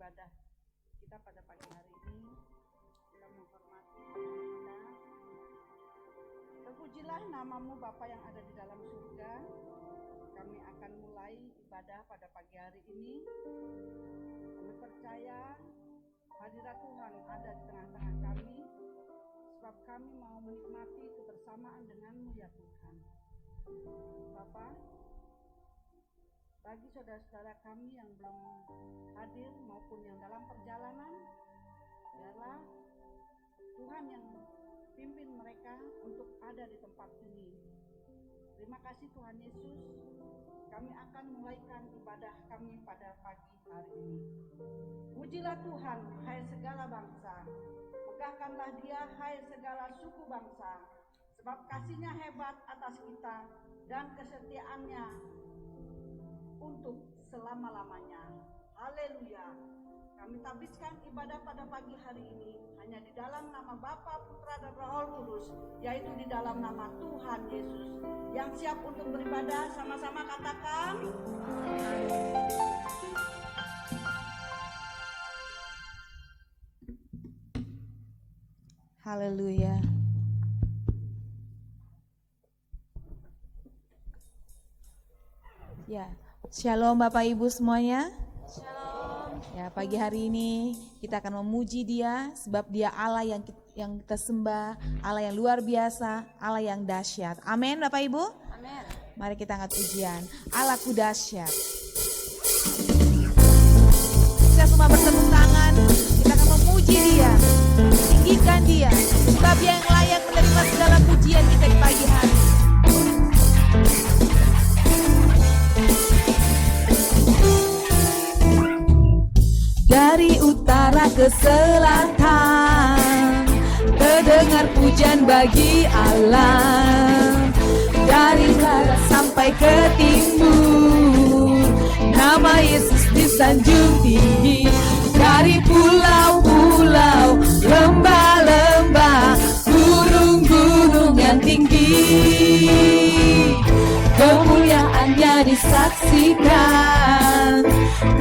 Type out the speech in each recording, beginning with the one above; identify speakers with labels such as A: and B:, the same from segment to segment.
A: ibadah kita pada pagi hari ini. Kita menghormati kita. Terpujilah namamu Bapa yang ada di dalam surga. Kami akan mulai ibadah pada pagi hari ini. Kami percaya hadirat Tuhan ada di tengah-tengah kami, sebab kami mau menikmati kebersamaan denganmu ya Tuhan. Bapa, bagi saudara-saudara kami yang belum hadir maupun yang dalam perjalanan, biarlah Tuhan yang pimpin mereka untuk ada di tempat ini. Terima kasih Tuhan Yesus. Kami akan mulaikan ibadah kami pada pagi hari ini. Pujilah Tuhan, hai segala bangsa. Megahkanlah Dia, hai segala suku bangsa. Sebab kasih-Nya hebat atas kita dan kesetiaannya untuk selama-lamanya. Haleluya. Kami tabiskan ibadah pada pagi hari ini hanya di dalam nama Bapa, Putra, dan Roh Kudus, yaitu di dalam nama Tuhan Yesus. Yang siap untuk beribadah sama-sama katakan.
B: Haleluya. Ya, Shalom Bapak Ibu semuanya. Shalom. Ya, pagi hari ini kita akan memuji Dia sebab Dia Allah yang kita sembah, Allah yang luar biasa, Allah yang dahsyat. Amin Bapak Ibu.
A: Amin.
B: Mari kita angkat pujian. Allahku dahsyat. Kita semua bertepuk tangan. Kita akan memuji Dia, tinggikan Dia, sebab Dia yang layak menerima segala pujian kita di pagi hari. Dari utara ke selatan, terdengar pujian bagi Allah. Dari barat sampai ke timur, nama Yesus disanjung tinggi. Dari pulau-pulau, lembah-lembah, gunung-gunung yang tinggi, kemuliaannya disaksikan,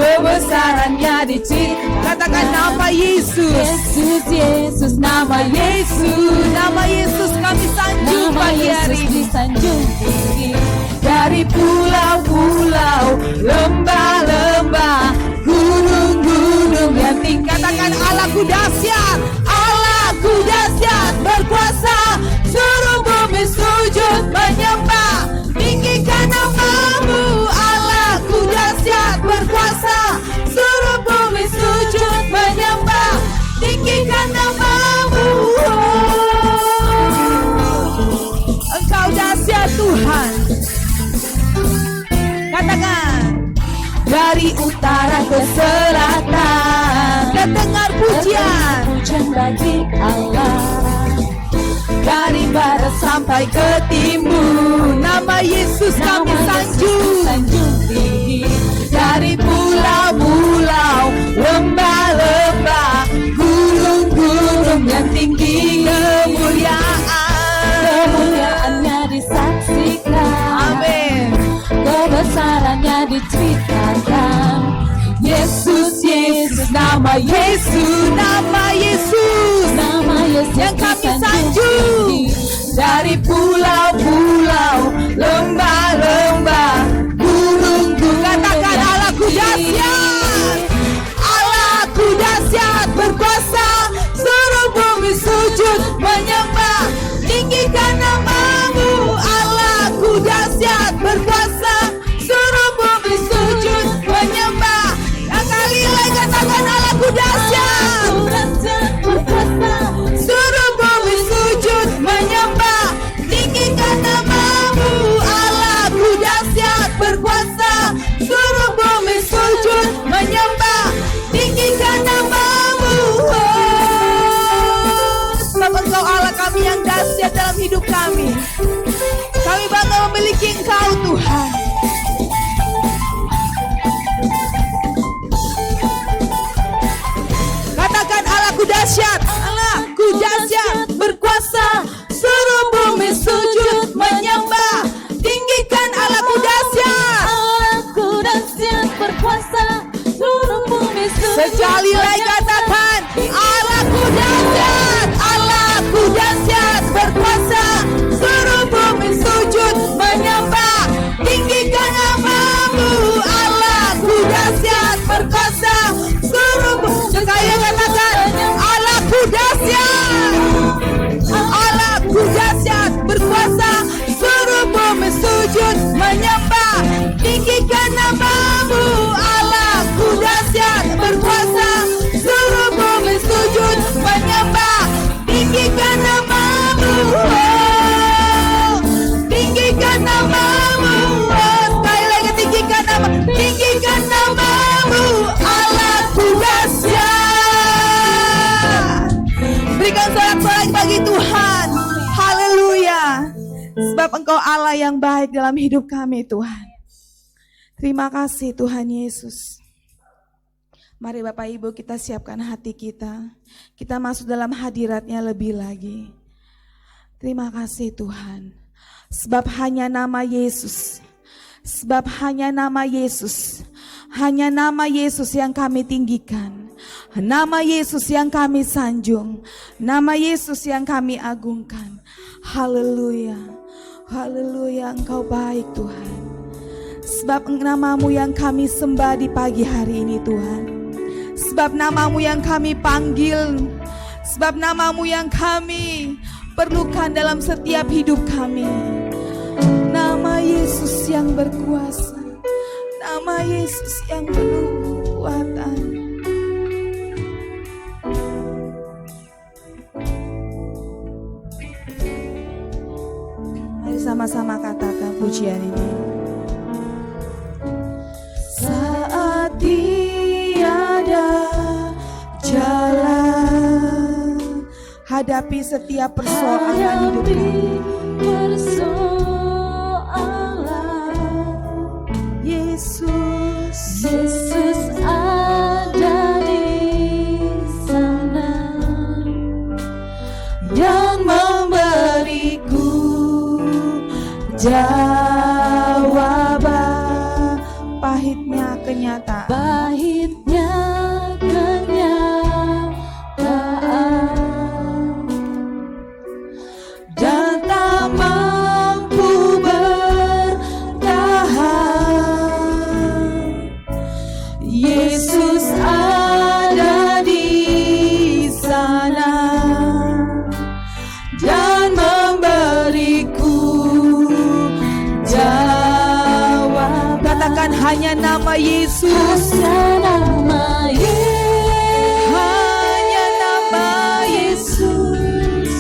B: kebesarannya diceritakan. Katakan nama Yesus. Yesus, Yesus, nama Yesus. Nama Yesus kami sanjung pagi hari ini. Disanjung tinggi. Dari pulau-pulau, lembah-lembah, gunung-gunung yang tinggi. Katakan Allahku dahsyat. Allahku dahsyat, berkuasa, seluruh bumi sujud menyembah. Tinggikan namamu, Allahku dahsyat, berkuasa, seluruh bumi sujud menyembah. Tinggikan namamu, Engkau dahsyat Tuhan. Katakan, dari utara ke selatan, terdengar pujian bagi Allah. Dari barat sampai ke timur, nama Yesus kami sanjung tinggi. Dari pulau-pulau, lembah-lembah, gunung-gunung yang tinggi, kemuliaannya disaksikan. Amin. Kebesarannya diceritakan. Yesus, Yesus, nama Yesus, nama Yesus, nama Yesus yang kami sanjung. Dari pulau-pulau, lembah-lembah, gunung-gunung. Katakan Allahku dahsyat, Allahku dahsyat, berkuasa, seluruh bumi sujud menyembah. Tinggikan namamu, Allahku dahsyat, berkuasa, seluruh bumi sujud menyembah. Sekali lagi katakan Allahku dahsyat, berkuasa, seluruh bumi sujud menyembah. Tinggikan namamu, Allahku dahsyat, berkuasa, seluruh bumi sujud menyembah. Tinggikan namamu, sebab Engkau Allah kami yang dahsyat dalam hidup kami. Kami bangga memiliki Engkau Tuhan. Katakan Allahku dahsyat, Allahku dahsyat, berkuasa, seluruh bumi sujud menyembah. Tinggikan Allahku dahsyat, Allahku dahsyat, berkuasa, seluruh bumi Sekali lagi katakan, Allahku dahsyat, Allahku dahsyat, berkuasa, seluruh bumi sujud menyembah, tinggikan nama-Mu. Allahku dahsyat, berkuasa, seluruh bumi. Sekali lagi katakan, Allahku dahsyat, Allahku dahsyat, berkuasa, seluruh bumi sujud menyembah, tinggikan nama-Mu. Allahku dahsyat, berkuasa, seluruh bumi sujud menyembah, tinggikan nama-Mu. Tinggikan nama-Mu. Sekali lagi tinggikan nama-Mu. Allahku dahsyat. Berikan sorak-sorai bagi Tuhan. Haleluya. Sebab Engkau Allah yang baik dalam hidup kami, Tuhan. Terima kasih Tuhan Yesus. Mari Bapak Ibu kita siapkan hati kita. Kita masuk dalam hadirat-Nya lebih lagi. Terima kasih Tuhan. Sebab hanya nama Yesus. Sebab hanya nama Yesus. Hanya nama Yesus yang kami tinggikan. Nama Yesus yang kami sanjung. Nama Yesus yang kami agungkan. Haleluya. Haleluya, Engkau baik Tuhan. Sebab nama-Mu yang kami sembah di pagi hari ini Tuhan. Sebab nama-Mu yang kami panggil. Sebab nama-Mu yang kami perlukan dalam setiap hidup kami. Nama Yesus yang berkuasa. Nama Yesus yang penuh kekuatan. Mari sama-sama katakan pujian ini. Saat tiada jalan, hadapi setiap persoalan hidup kami. Yesus ada di sana yang memberiku jawaban. Pahitnya kenyataan. Pahitnya kenyataan. Dan tak mampu bertahan. Yesus ada di sana dan memberiku jawab. Katakan hanya nama Yesus. Hanya nama Yesus. Hanya nama Yesus.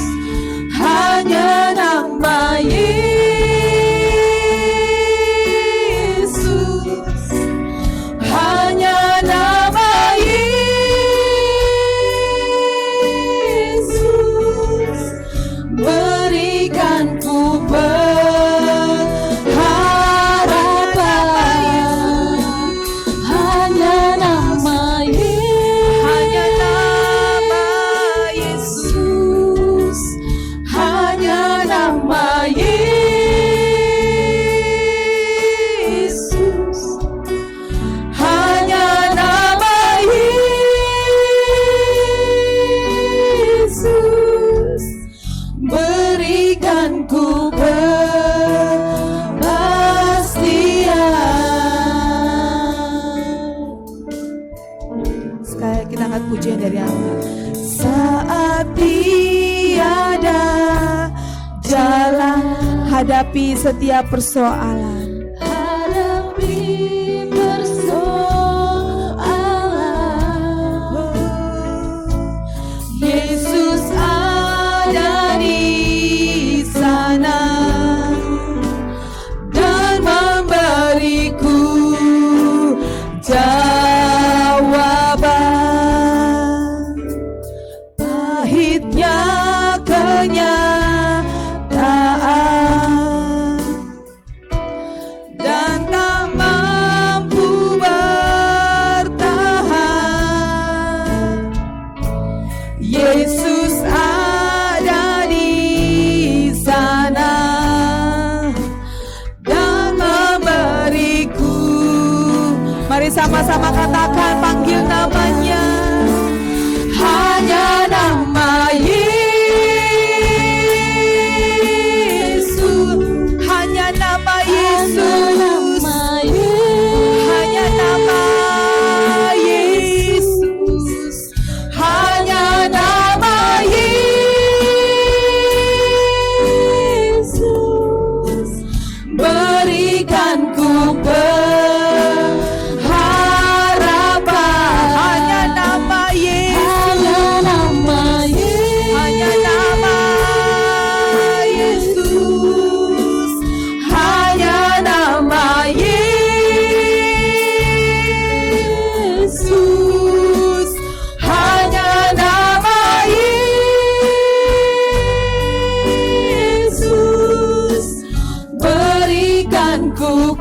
B: Hanya nama Yesus. Hanya nama Yesus. Berikan ku pengharapan. Hanya nama Yesus. Hanya nama Yesus. Hanya nama Yesus. Hanya nama Yesus. Berikan ku kepastian. Sekali kita angkat pujian dari awal. Saat tiada jalan, hadapi setiap persoalan. Hadapi persoalan. Yesus ada di sana dan memberiku jawaban. Pahitnya kenyataan. sama-sama katakan, panggil namanya. Hanya nama Yesus, hanya nama Yesus, hanya nama Yesus, hanya nama Yesus, berikan ku pengharapan. Hanya nama Yesus, hanya nama Yesus, hanya nama Yesus, hanya nama Yesus, berikan ku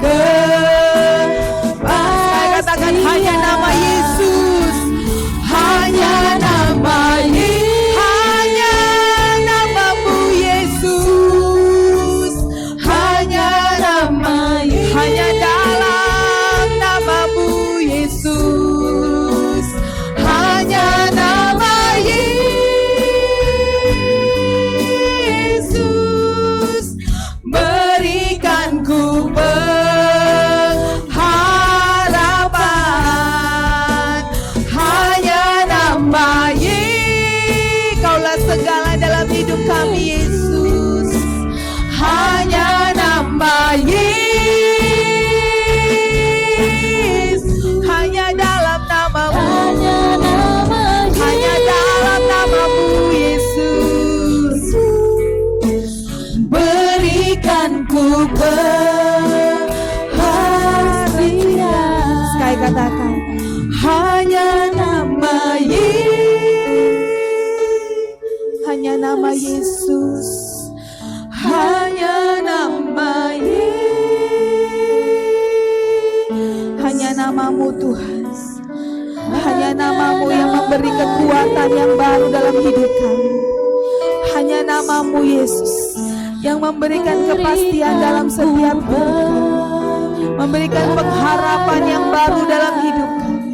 B: katakan hanya nama Yesus, hanya nama Yesus, hanya namamu Yesus, hanya nama Yesus, hanya dalam namamu Yesus, hanya nama Yesus, berikan ku pengharapan. Hanya nama Yesus, kaulah segala dalam hidup kami Yesus, hanya nama Yesus, hanya dalam namamu, hanya dalam namamu Yesus, berikan ku pengharapan. Sekali katakan, hanya nama Yesus, hanya nama Yesus, hanya nama Yesus, hanya namamu Tuhan, hanya namamu yang memberi kekuatan yang baru dalam hidup kami, hanya namamu Yesus yang memberikan kepastian dalam setiap hidup, memberikan pengharapan yang baru dalam hidup kami.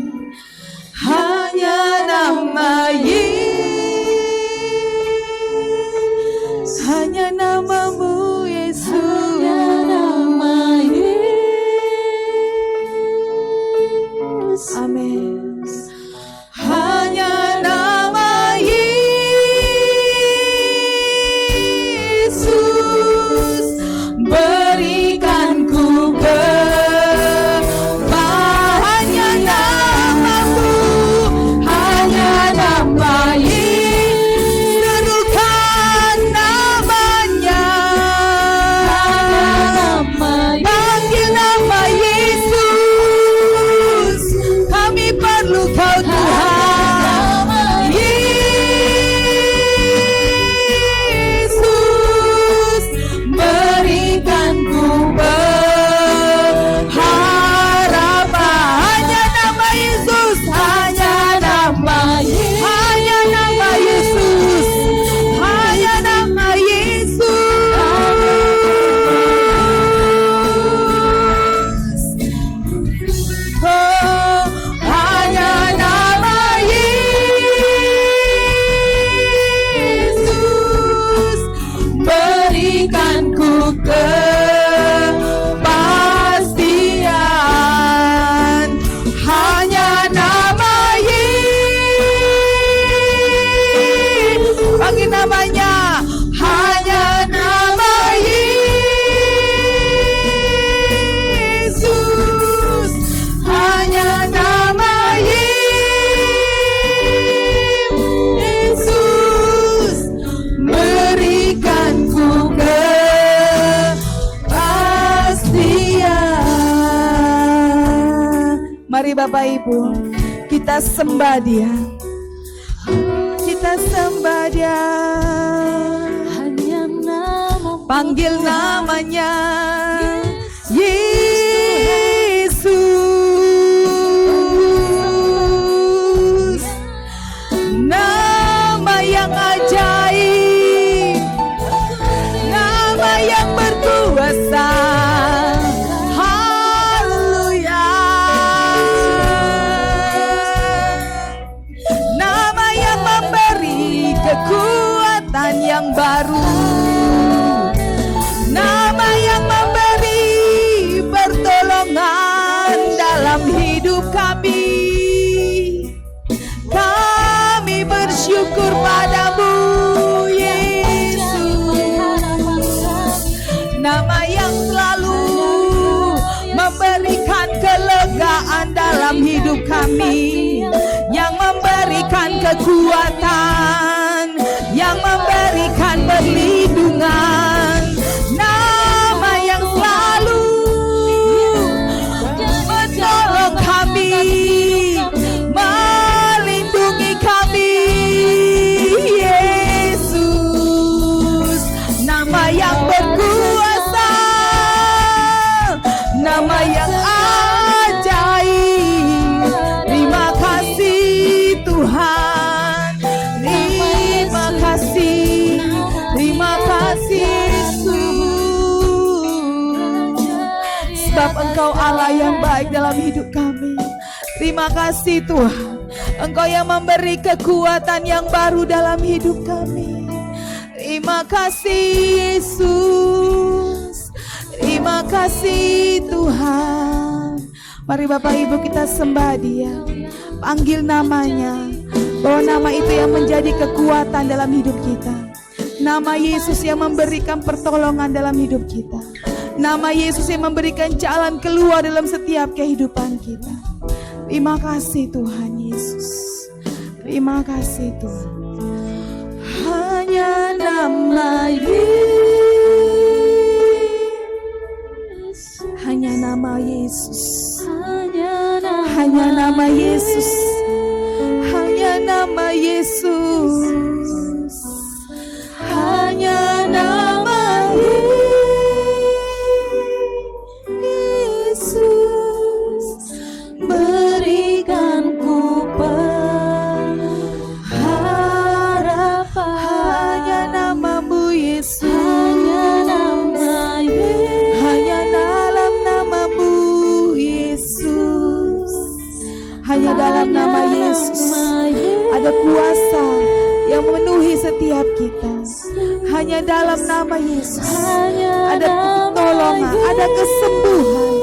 B: Hanya nama Yesus, hanya namamu Yesus, hanya nama Yesus. Amin. Hanya nama Yesus, berikan ku hanya namamu, hanya nama Yesus, serukan namanya, panggil nama Yesus, kami perlu kau Tuhan. Yesus, berikan ku pengharapan. Hanya nama Yesus, hanya nama Yesus, hanya nama Yesus, hanya nama Yesus, oh, hanya nama Yesus, berikan ku kepastian. Hanya nama Yesus, panggil namanya, hanya nama Yesus, hanya nama Yesus, berikan ku kepastian. Mari Bapak Ibu, kita sembah Dia, kita sembah Dia,
C: Hanya nama
B: panggil namanya Yesus, nama yang ajaib, nama yang berkuasa. Haleluya. hidup kami. Kami bersyukur padamu, Yesus. Nama yang selalu memberikan kelegaan dalam hidup kami, yang memberikan kekuatan, yang memberikan perlindungan. Nama yang selalu menolong kami, melindungi kami, Yesus. Nama yang berkuasa, nama yang ajaib. Terima kasih Tuhan, terima kasih, terima kasih Yesus. Sebab Engkau Allah yang baik dalam hidup kami. Terima kasih Tuhan, Engkau yang memberi kekuatan yang baru dalam hidup kami. Terima kasih Yesus, terima kasih Tuhan. Mari Bapak Ibu kita sembah Dia, panggil namanya, bahwa nama itu yang menjadi kekuatan dalam hidup kita. Nama Yesus yang memberikan pertolongan dalam hidup kita. Nama Yesus yang memberikan jalan keluar dalam setiap kehidupan kita. Terima kasih Tuhan Yesus, terima kasih Tuhan. Hanya nama Yesus, hanya nama Yesus, hanya nama Yesus, hanya nama Yesus, hanya nama Yesus, berikan ku pengharapan. Hanya namamu Yesus, hanya dalam namamu Yesus, hanya dalam nama Yesus ada kuasa yang memenuhi setiap kita. Hanya dalam nama Yesus ada pertolongan, ada kesembuhan.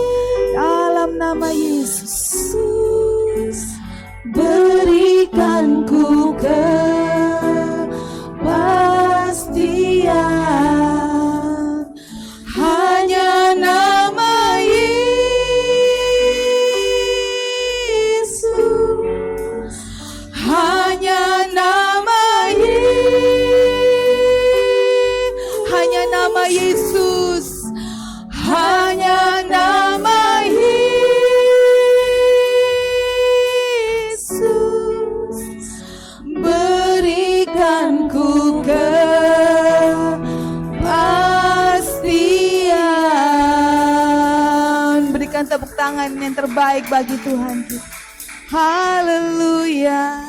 B: Dalam nama Yesus, berikan ku kepastian. Hanya nama Yesus, hanya nama hanya nama Yesus, hanya nama Yesus, berikan ku kepastian. Berikan tepuk tangan yang terbaik bagi Tuhan kita. Haleluya.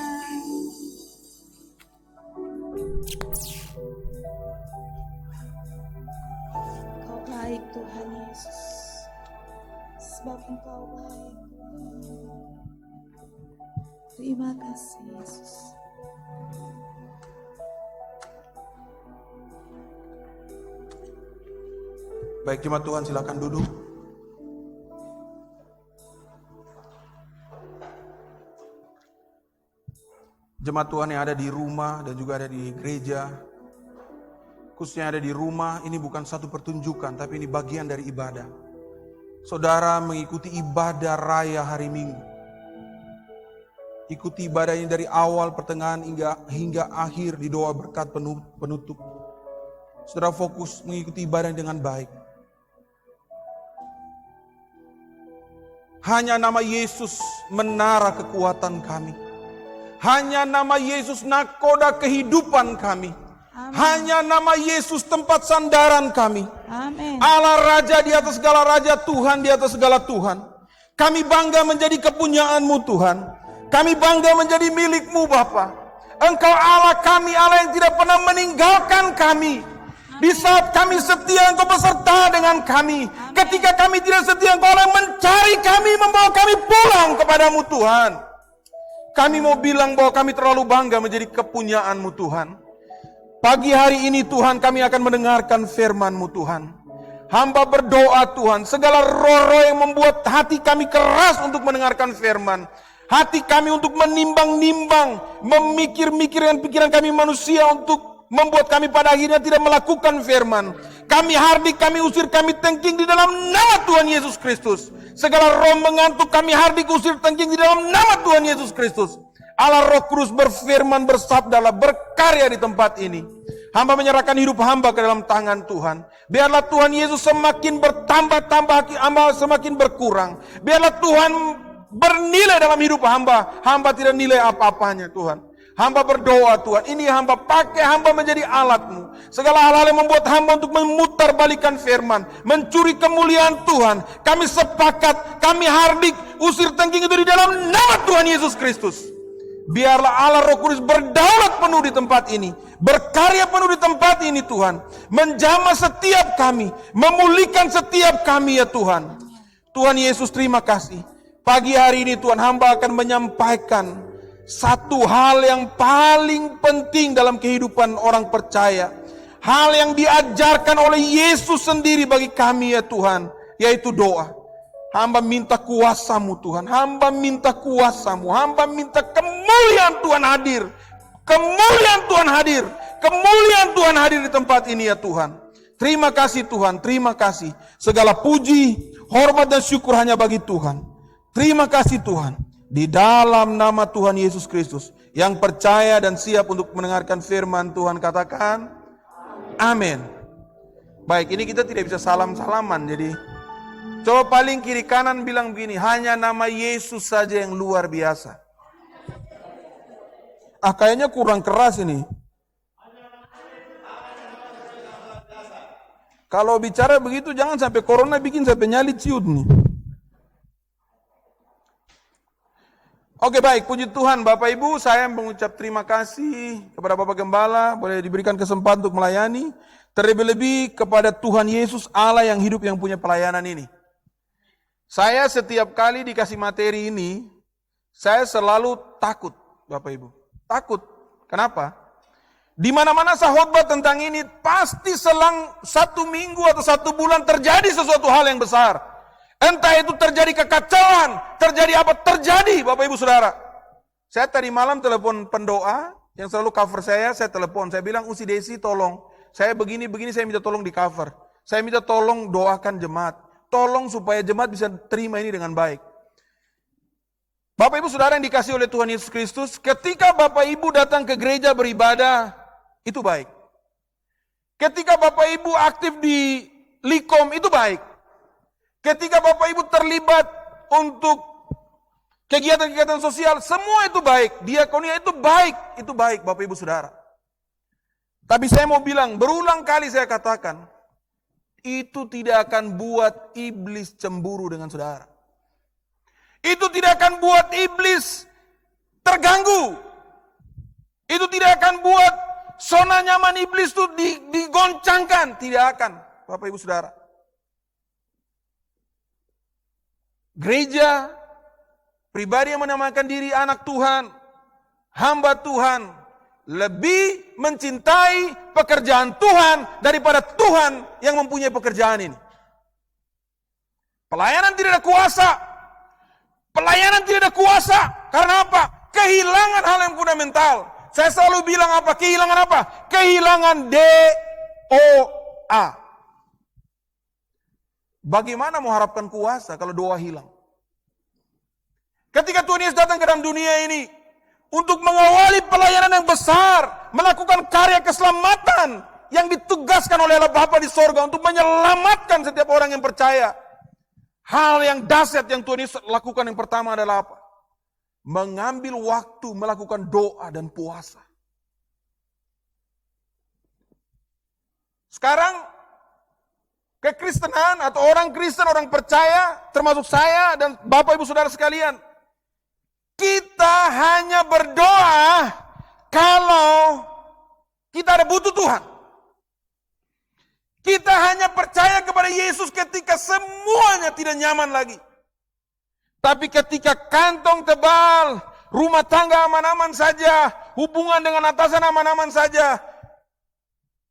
B: Engkau baik Tuhan Yesus, sebab Engkau baik. Terima kasih Yesus.
C: Baik, jemaat Tuhan, silakan duduk. Jemaat Tuhan yang ada di rumah dan juga ada di gereja, khususnya yang ada di rumah, ini bukan satu pertunjukan, tapi ini bagian dari ibadah. Saudara mengikuti ibadah raya hari Minggu. Ikuti ibadah ini dari awal, pertengahan hingga akhir di doa berkat penutup. Saudara fokus mengikuti ibadah dengan baik. Hanya nama Yesus menara kekuatan kami. Hanya nama Yesus nakoda kehidupan kami.
B: Amin.
C: Hanya nama Yesus tempat sandaran kami.
B: Amin.
C: Allah Raja di atas segala raja, Tuhan di atas segala Tuhan. Kami bangga menjadi kepunyaan-Mu Tuhan. Kami bangga menjadi milik-Mu Bapa. Engkau Allah kami, Allah yang tidak pernah meninggalkan kami. Di saat kami setia, Engkau beserta dengan kami. Ketika kami tidak setia, Engkau Allah mencari kami, membawa kami pulang kepadamu Tuhan. Kami mau bilang bahwa kami terlalu bangga menjadi kepunyaan-Mu Tuhan. Pagi hari ini Tuhan, kami akan mendengarkan firman-Mu Tuhan. Hamba berdoa Tuhan, segala roh-roh yang membuat hati kami keras untuk mendengarkan firman, hati kami untuk menimbang-nimbang, memikir-mikir dengan pikiran kami manusia untuk membuat kami pada akhirnya tidak melakukan firman. Kami hardik, kami usir, kami tengking di dalam nama Tuhan Yesus Kristus. Segala roh mengantuk kami hardik, usir, tengking di dalam nama Tuhan Yesus Kristus. Allah Roh Kudus berfirman, bersabdalah, berkarya di tempat ini. Hamba menyerahkan hidup hamba ke dalam tangan Tuhan. Biarlah Tuhan Yesus semakin bertambah-tambah, hamba semakin berkurang. Biarlah Tuhan bernilai dalam hidup hamba. Hamba tidak nilai apa-apanya Tuhan. Hamba berdoa Tuhan, ini hamba pakai hamba menjadi alat-Mu. Segala hal-hal yang membuat hamba untuk memutarbalikkan firman, mencuri kemuliaan Tuhan, kami sepakat, kami hardik, usir tengking itu di dalam nama Tuhan Yesus Kristus. Biarlah Allah Roh Kudus berdaulat penuh di tempat ini, berkarya penuh di tempat ini Tuhan, menjamah setiap kami, memulihkan setiap kami ya Tuhan. Tuhan Yesus terima kasih. Pagi hari ini Tuhan, hamba akan menyampaikan satu hal yang paling penting dalam kehidupan orang percaya. Hal yang diajarkan oleh Yesus sendiri bagi kami ya Tuhan, yaitu doa. Hamba minta kuasa-Mu Tuhan, hamba minta kuasa-Mu, hamba minta kemuliaan Tuhan hadir. Kemuliaan Tuhan hadir, kemuliaan Tuhan hadir di tempat ini ya Tuhan. Terima kasih Tuhan, terima kasih. Segala puji, hormat dan syukur hanya bagi Tuhan. Terima kasih Tuhan. Di dalam nama Tuhan Yesus Kristus, yang percaya dan siap untuk mendengarkan firman Tuhan katakan, amin. Baik, ini kita tidak bisa salam-salaman, jadi coba paling kiri kanan bilang begini, hanya nama Yesus saja yang luar biasa. Kayaknya kurang keras ini. Kalau bicara begitu jangan sampai corona bikin sampai nyali ciut nih. Oke baik, puji Tuhan Bapak Ibu, saya mengucap terima kasih kepada Bapak Gembala, boleh diberikan kesempatan untuk melayani. Terlebih-lebih kepada Tuhan Yesus Allah yang hidup yang punya pelayanan ini. Saya setiap kali dikasih materi ini, saya selalu takut Bapak Ibu. Takut, kenapa? Di mana-mana saya khotbah tentang ini, pasti selang 1 minggu atau 1 bulan terjadi sesuatu hal yang besar. Entah itu terjadi kekacauan, terjadi apa, terjadi Bapak Ibu Saudara. Saya tadi malam telepon pendoa, yang selalu cover saya telepon. Saya bilang, Usi Desi tolong, saya begini, saya minta tolong di cover. Saya minta tolong doakan jemaat. Tolong supaya jemaat bisa terima ini dengan baik. Bapak Ibu Saudara yang dikasih oleh Tuhan Yesus Kristus, ketika Bapak Ibu datang ke gereja beribadah, itu baik. Ketika Bapak Ibu aktif di Likom, itu baik. Ketika Bapak Ibu terlibat untuk kegiatan-kegiatan sosial, semua itu baik. Diakonia itu baik Bapak Ibu Saudara. Tapi saya mau bilang, berulang kali saya katakan, itu tidak akan buat iblis cemburu dengan saudara. Itu tidak akan buat iblis terganggu. Itu tidak akan buat zona nyaman iblis itu digoncangkan. Tidak akan, Bapak Ibu Saudara. Gereja, pribadi yang menamakan diri anak Tuhan, hamba Tuhan, lebih mencintai pekerjaan Tuhan daripada Tuhan yang mempunyai pekerjaan ini. Pelayanan tidak ada kuasa. Pelayanan tidak ada kuasa. Karena apa? Kehilangan hal yang fundamental. Saya selalu bilang apa? Kehilangan apa? Kehilangan doa. Bagaimana mengharapkan kuasa kalau doa hilang? Ketika Tuhan Yesus datang ke dalam dunia ini untuk mengawali pelayanan yang besar, melakukan karya keselamatan yang ditugaskan oleh Allah Bapa di sorga untuk menyelamatkan setiap orang yang percaya. Hal yang dahsyat yang Tuhan Yesus lakukan yang pertama adalah apa? Mengambil waktu melakukan doa dan puasa. Sekarang kekristenan atau orang Kristen, orang percaya, termasuk saya dan Bapak Ibu Saudara sekalian, kita hanya berdoa kalau kita ada butuh Tuhan. Kita hanya percaya kepada Yesus ketika semuanya tidak nyaman lagi. Tapi ketika kantong tebal, rumah tangga aman-aman saja, hubungan dengan atasan aman-aman saja,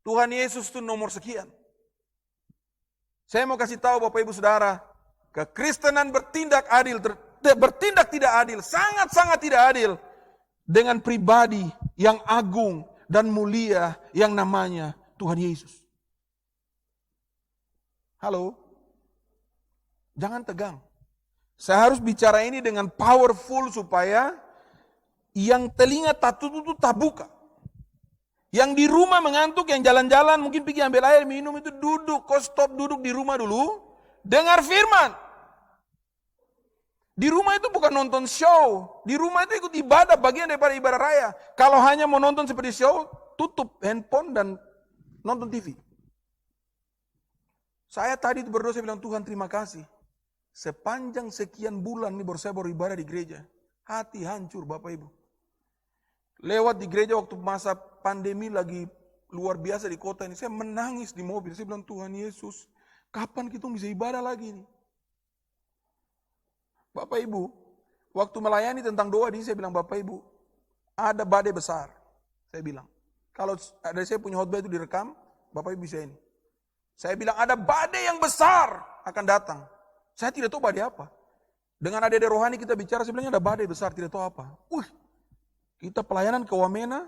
C: Tuhan Yesus itu nomor sekian. Saya mau kasih tahu Bapak Ibu Saudara, kekristenan bertindak tidak adil, sangat-sangat tidak adil dengan pribadi yang agung dan mulia yang namanya Tuhan Yesus. Halo? Jangan tegang. Saya harus bicara ini dengan powerful supaya yang telinga tak tutup tak buka. Yang di rumah mengantuk, yang jalan-jalan mungkin pergi ambil air, minum itu duduk. Kau stop duduk di rumah dulu, dengar firman. Di rumah itu bukan nonton show. Di rumah itu ikut ibadah, bagian daripada ibadah raya. Kalau hanya mau nonton seperti show, tutup handphone dan nonton TV. Saya tadi itu berdoa, saya bilang, Tuhan terima kasih. Sepanjang sekian bulan ini saya baru ibadah di gereja. Hati hancur Bapak Ibu. Lewat di gereja waktu masa pandemi lagi luar biasa di kota ini. Saya menangis di mobil. Saya bilang, Tuhan Yesus, kapan kita bisa ibadah lagi nih? Bapak Ibu, waktu melayani tentang doa ini saya bilang, Bapak Ibu, ada badai besar. Saya bilang, kalau ada saya punya khotbah itu direkam, Bapak Ibu bisa ini. Saya bilang, ada badai yang besar akan datang. Saya tidak tahu badai apa. Dengan adik-adik rohani kita bicara, saya bilang ada badai besar, tidak tahu apa. Kita pelayanan ke Wamena,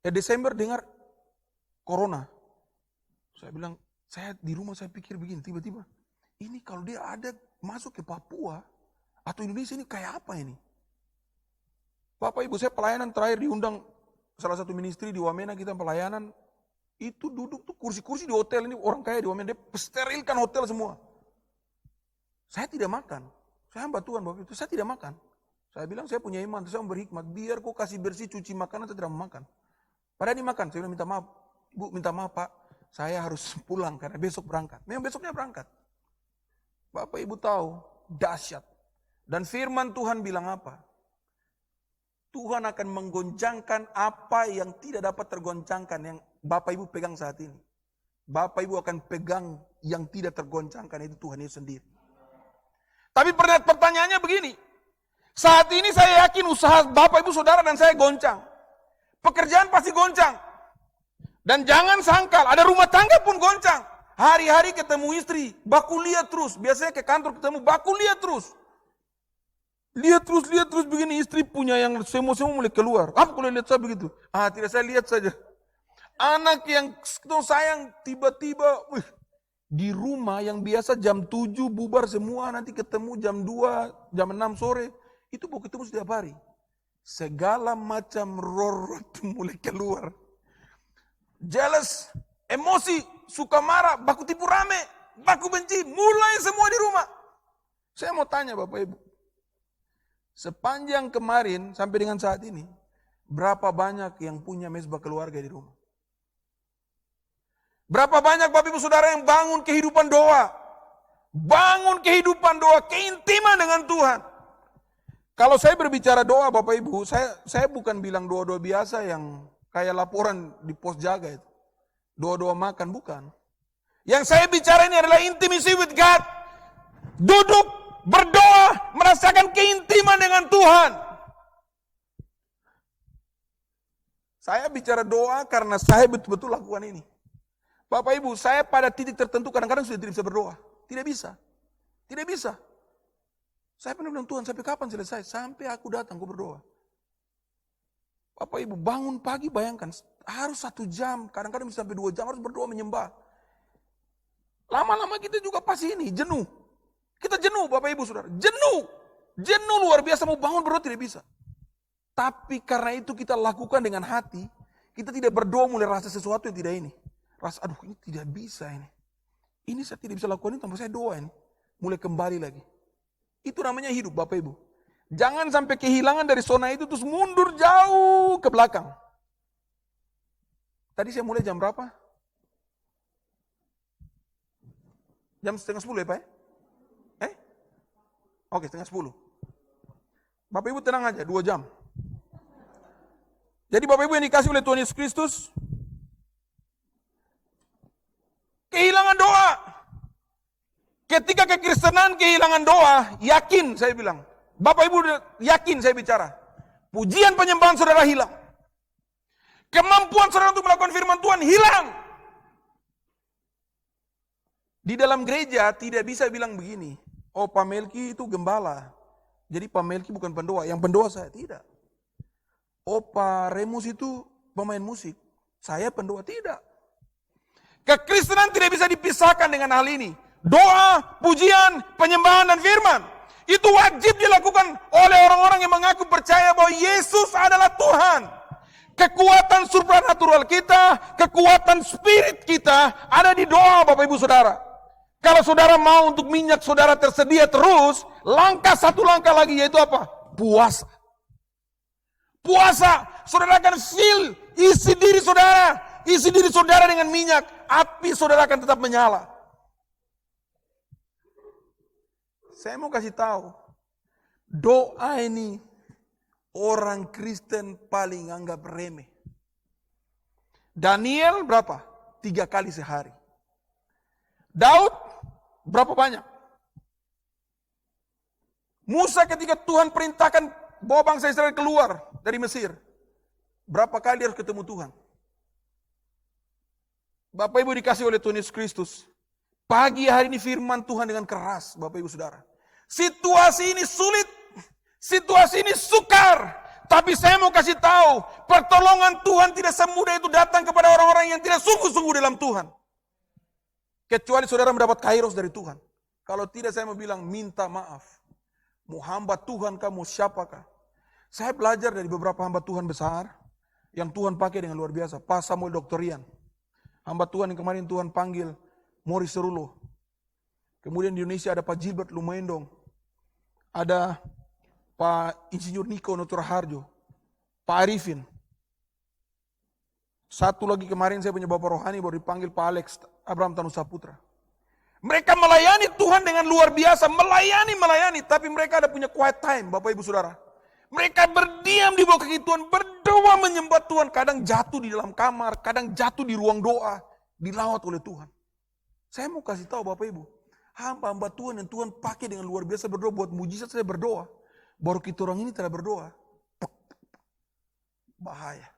C: Desember dengar corona. Saya bilang, saya di rumah saya pikir begini, tiba-tiba, ini kalau dia ada masuk ke Papua, atau Indonesia ini kayak apa ini? Bapak Ibu, saya pelayanan terakhir diundang salah satu ministry di Wamena, kita pelayanan, itu duduk tuh kursi-kursi di hotel ini, orang kaya di Wamena, dia sterilkan hotel semua. Saya tidak makan. Saya hamba Tuhan waktu itu, saya tidak makan. Saya bilang, saya punya iman, saya mau berhikmat. Biar kau kasih bersih, cuci makanan, saya tidak mau makan. Padahal dia makan, saya bilang, minta maaf. Bu, minta maaf Pak, saya harus pulang karena besok berangkat. Memang besoknya berangkat. Bapak Ibu tahu, dahsyat. Dan firman Tuhan bilang apa? Tuhan akan menggoncangkan apa yang tidak dapat tergoncangkan, yang Bapak Ibu pegang saat ini. Bapak Ibu akan pegang yang tidak tergoncangkan, itu Tuhan Yesus sendiri. Tapi pertanyaannya begini, saat ini saya yakin usaha Bapak Ibu Saudara dan saya goncang. Pekerjaan pasti goncang. Dan jangan sangkal, ada rumah tangga pun goncang. Hari-hari ketemu istri, baku lihat terus. Biasanya ke kantor ketemu, baku lihat terus. Lihat terus begini, istri punya yang semua mulai keluar. Apa kalau lihat saya begitu? Tidak, saya lihat saja. Anak yang sayang tiba-tiba, di rumah yang biasa jam 7 bubar semua, nanti ketemu jam 2, jam 6 sore. Itu mau ketemu setiap hari. Segala macam roh mulai keluar. Jealous, emosi, suka marah, baku tipu rame, baku benci, mulai semua di rumah. Saya mau tanya Bapak Ibu. Sepanjang kemarin sampai dengan saat ini, berapa banyak yang punya mezbah keluarga di rumah? Berapa banyak Bapak Ibu Saudara yang bangun kehidupan doa? Bangun kehidupan doa, keintiman dengan Tuhan. Kalau saya berbicara doa Bapak Ibu, saya bukan bilang doa-doa biasa yang kayak laporan di pos jaga itu. Doa-doa makan, bukan. Yang saya bicara ini adalah intimacy with God. Duduk, berdoa, merasakan keintiman dengan Tuhan. Saya bicara doa karena saya betul-betul lakukan ini. Bapak Ibu, saya pada titik tertentu kadang-kadang sudah tidak bisa berdoa. Tidak bisa. Tidak bisa. Saya pernah bilang, Tuhan sampai kapan selesai? Sampai aku datang, aku berdoa. Bapak Ibu, bangun pagi bayangkan, harus 1 jam, kadang-kadang bisa sampai 2 jam, harus berdoa menyembah. Lama-lama kita juga pasti ini, jenuh. Kita jenuh Bapak Ibu Saudara, jenuh. Jenuh luar biasa, mau bangun berdoa tidak bisa. Tapi karena itu kita lakukan dengan hati, kita tidak berdoa mulai rasa sesuatu yang tidak ini. Rasa, aduh ini tidak bisa ini. Ini saya tidak bisa lakukan ini tanpa saya doa ini. Mulai kembali lagi. Itu namanya hidup Bapak Ibu. Jangan sampai kehilangan dari zona itu terus mundur jauh ke belakang. Tadi saya mulai jam berapa? Jam 9:30 ya Pak? Oke, 9:30. Bapak Ibu tenang aja, 2 jam. Jadi Bapak Ibu yang dikasih oleh Tuhan Yesus Kristus, kehilangan doa. Ketika kekristenan kehilangan doa, yakin saya bilang. Bapak Ibu yakin saya bicara. Pujian penyembahan saudara hilang. Kemampuan saudara untuk melakukan firman Tuhan hilang. Di dalam gereja tidak bisa bilang begini, oh Pak Melki itu gembala, jadi Pak Melki bukan pendoa, yang pendoa saya, tidak. Oh Pak Remus itu pemain musik, saya pendoa, tidak. Kekristenan tidak bisa dipisahkan dengan hal ini. Doa, pujian, penyembahan, dan firman. Itu wajib dilakukan oleh orang-orang yang mengaku percaya bahwa Yesus adalah Tuhan. Kekuatan supranatural kita, kekuatan spirit kita ada di doa, Bapak Ibu Saudara. Kalau saudara mau untuk minyak saudara tersedia terus, satu langkah lagi yaitu apa? Puasa. Puasa, saudara akan fill, isi diri saudara dengan minyak, api saudara akan tetap menyala. Saya mau kasih tahu, doa ini orang Kristen paling anggap remeh. Daniel berapa? 3 kali sehari. Daud berapa banyak? Musa ketika Tuhan perintahkan bawa bangsa Israel keluar dari Mesir, berapa kali harus ketemu Tuhan? Bapak Ibu dikasih oleh Tuhan Yesus Kristus, pagi hari ini firman Tuhan dengan keras, Bapak Ibu Saudara. Situasi ini sulit, situasi ini sukar, tapi saya mau kasih tahu, pertolongan Tuhan tidak semudah itu datang kepada orang-orang yang tidak sungguh-sungguh dalam Tuhan. Kecuali saudara mendapat kairos dari Tuhan. Kalau tidak saya mau bilang minta maaf. Mau hamba Tuhan kamu siapakah? Saya belajar dari beberapa hamba Tuhan besar yang Tuhan pakai dengan luar biasa. Pak Samuel Doktorian, hamba Tuhan yang kemarin Tuhan panggil, Morris Serulo. Kemudian di Indonesia ada Pak Gilbert Lumendong, ada Pak Insinyur Niko Nuturaharjo, Pak Arifin. Satu lagi kemarin saya punya Bapak Rohani baru dipanggil Pak Alex Abraham Tanusaputra. Mereka melayani Tuhan dengan luar biasa, melayani, tapi mereka ada punya quiet time, Bapak Ibu Saudara. Mereka berdiam di bawah kaki Tuhan, berdoa menyembah Tuhan, kadang jatuh di dalam kamar, kadang jatuh di ruang doa, dilawat oleh Tuhan. Saya mau kasih tahu Bapak Ibu, hamba-hamba Tuhan yang Tuhan pakai dengan luar biasa berdoa, buat mujizat saya berdoa. Baru kita orang ini tidak berdoa. Bahaya.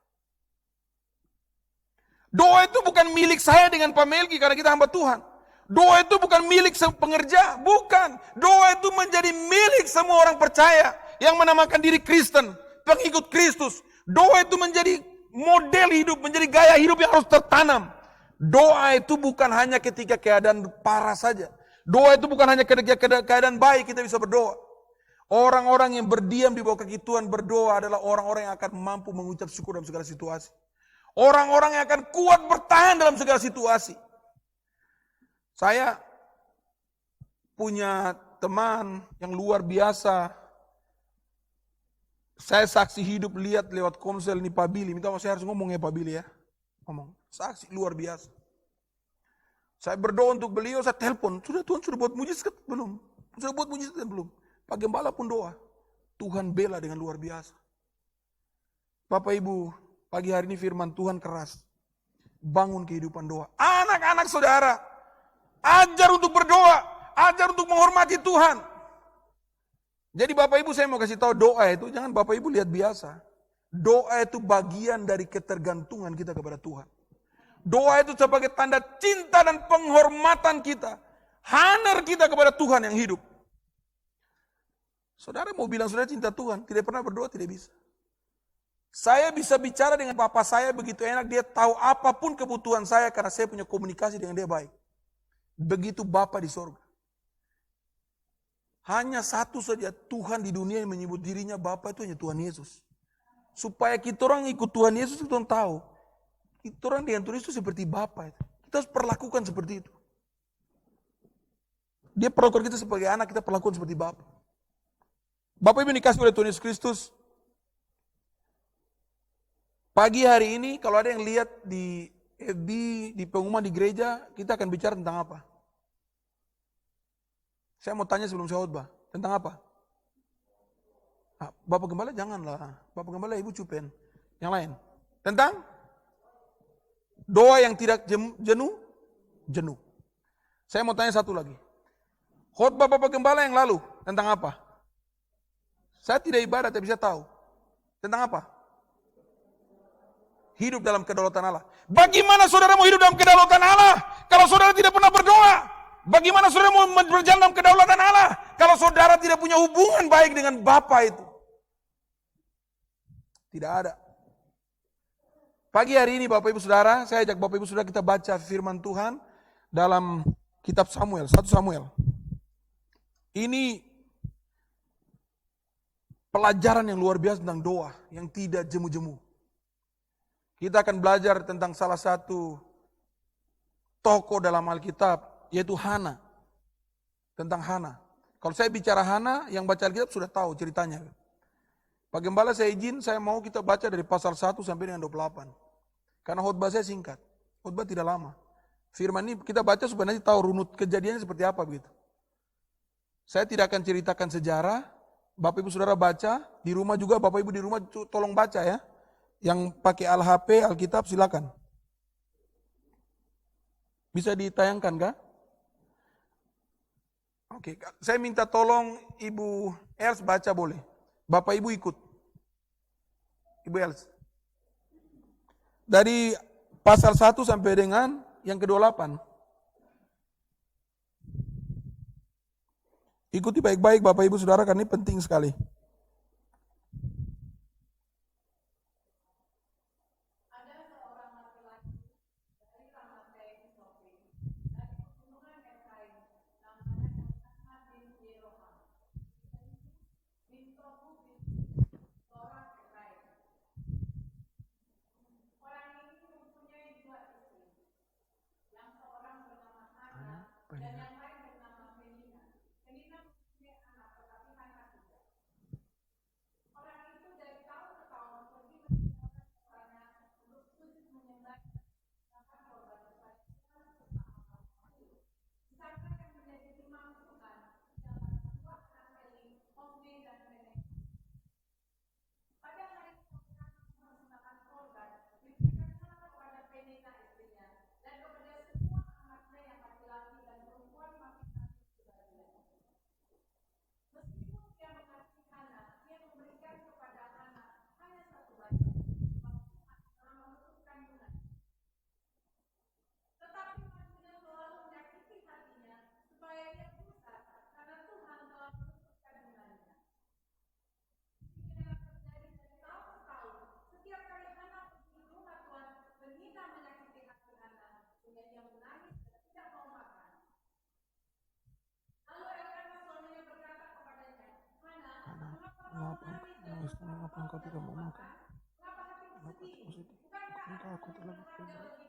C: Doa itu bukan milik saya dengan Pak Melki karena kita hamba Tuhan. Doa itu bukan milik pengerja, bukan. Doa itu menjadi milik semua orang percaya yang menamakan diri Kristen, pengikut Kristus. Doa itu menjadi model hidup, menjadi gaya hidup yang harus tertanam. Doa itu bukan hanya ketika keadaan parah saja. Doa itu bukan hanya ketika keadaan baik kita bisa berdoa. Orang-orang yang berdiam di bawah kaki Tuhan berdoa adalah orang-orang yang akan mampu mengucap syukur dalam segala situasi. Orang-orang yang akan kuat bertahan dalam segala situasi. Saya punya teman yang luar biasa. Saya saksi hidup lihat lewat komsel ini Pak Billy. Minta saya harus ngomong ya Pak Billy ya. Ngomong. Saksi luar biasa. Saya berdoa untuk beliau, saya telepon. Sudah Tuhan sudah buat mujizat belum? Sudah buat mujizat belum? Pak Gembala pun doa. Tuhan bela dengan luar biasa. Bapak Ibu, pagi hari ini firman Tuhan keras. Bangun kehidupan doa. Anak-anak saudara, ajar untuk berdoa, ajar untuk menghormati Tuhan. Jadi Bapak Ibu saya mau kasih tahu doa itu jangan Bapak Ibu lihat biasa. Doa itu bagian dari ketergantungan kita kepada Tuhan. Doa itu sebagai tanda cinta dan penghormatan kita. Honor kita kepada Tuhan yang hidup. Saudara mau bilang saudara cinta Tuhan, tidak pernah berdoa tidak bisa. Saya bisa bicara dengan papa saya begitu enak, dia tahu apapun kebutuhan saya karena saya punya komunikasi dengan dia baik. Begitu Bapa di sorga. Hanya satu saja Tuhan di dunia yang menyebut dirinya Bapa itu hanya Tuhan Yesus. Supaya kita orang ikut Tuhan Yesus, kita orang tahu. Kita orang dengan Tuhan Yesus seperti Bapa itu. Kita harus perlakukan seperti itu. Dia perlakukan kita sebagai anak, kita perlakukan seperti Bapa. Bapak Ibu dikasih oleh Tuhan Yesus Kristus. Pagi hari ini kalau ada yang lihat di FB, di pengumuman di gereja, kita akan bicara tentang apa? Saya mau tanya sebelum saya khotbah, tentang apa? Bapak Gembala janganlah, Bapak Gembala Ibu Cupen. Yang lain, tentang doa yang tidak jenuh. Saya mau tanya satu lagi. Khotbah Bapak Gembala yang lalu, tentang apa? Saya tidak ibadah, tapi saya tahu. Tentang apa? Hidup dalam kedaulatan Allah. Bagaimana saudara mau hidup dalam kedaulatan Allah kalau saudara tidak pernah berdoa? Bagaimana saudara mau berjalan dalam kedaulatan Allah kalau saudara tidak punya hubungan baik dengan Bapa itu? Tidak ada. Pagi hari ini Bapak Ibu Saudara, saya ajak Bapak Ibu Saudara kita baca firman Tuhan dalam kitab Samuel, 1 Samuel. Ini pelajaran yang luar biasa tentang doa yang tidak jemu-jemu. Kita akan belajar tentang salah satu tokoh dalam Alkitab, yaitu Hana. Tentang Hana. Kalau saya bicara Hana, yang baca Alkitab sudah tahu ceritanya. Pak Gembala saya izin, saya mau kita baca dari pasal 1 sampai dengan 28. Karena khotbah saya singkat. Khotbah tidak lama. Firman ini kita baca supaya nanti tahu runut kejadiannya seperti apa begitu. Saya tidak akan ceritakan sejarah. Bapak Ibu Saudara baca, di rumah juga Bapak Ibu di rumah tolong baca ya. Yang pakai Al-HP, Alkitab silakan. Bisa ditayangkan kah? Oke, saya minta tolong Ibu Els baca boleh. Bapak Ibu ikut. Ibu Els. Dari pasal 1 sampai dengan yang ke-28. Ikuti baik-baik Bapak Ibu Saudara karena ini penting sekali. Kenapa engkau tidak mau makan? Kenapa aku terlalu berat?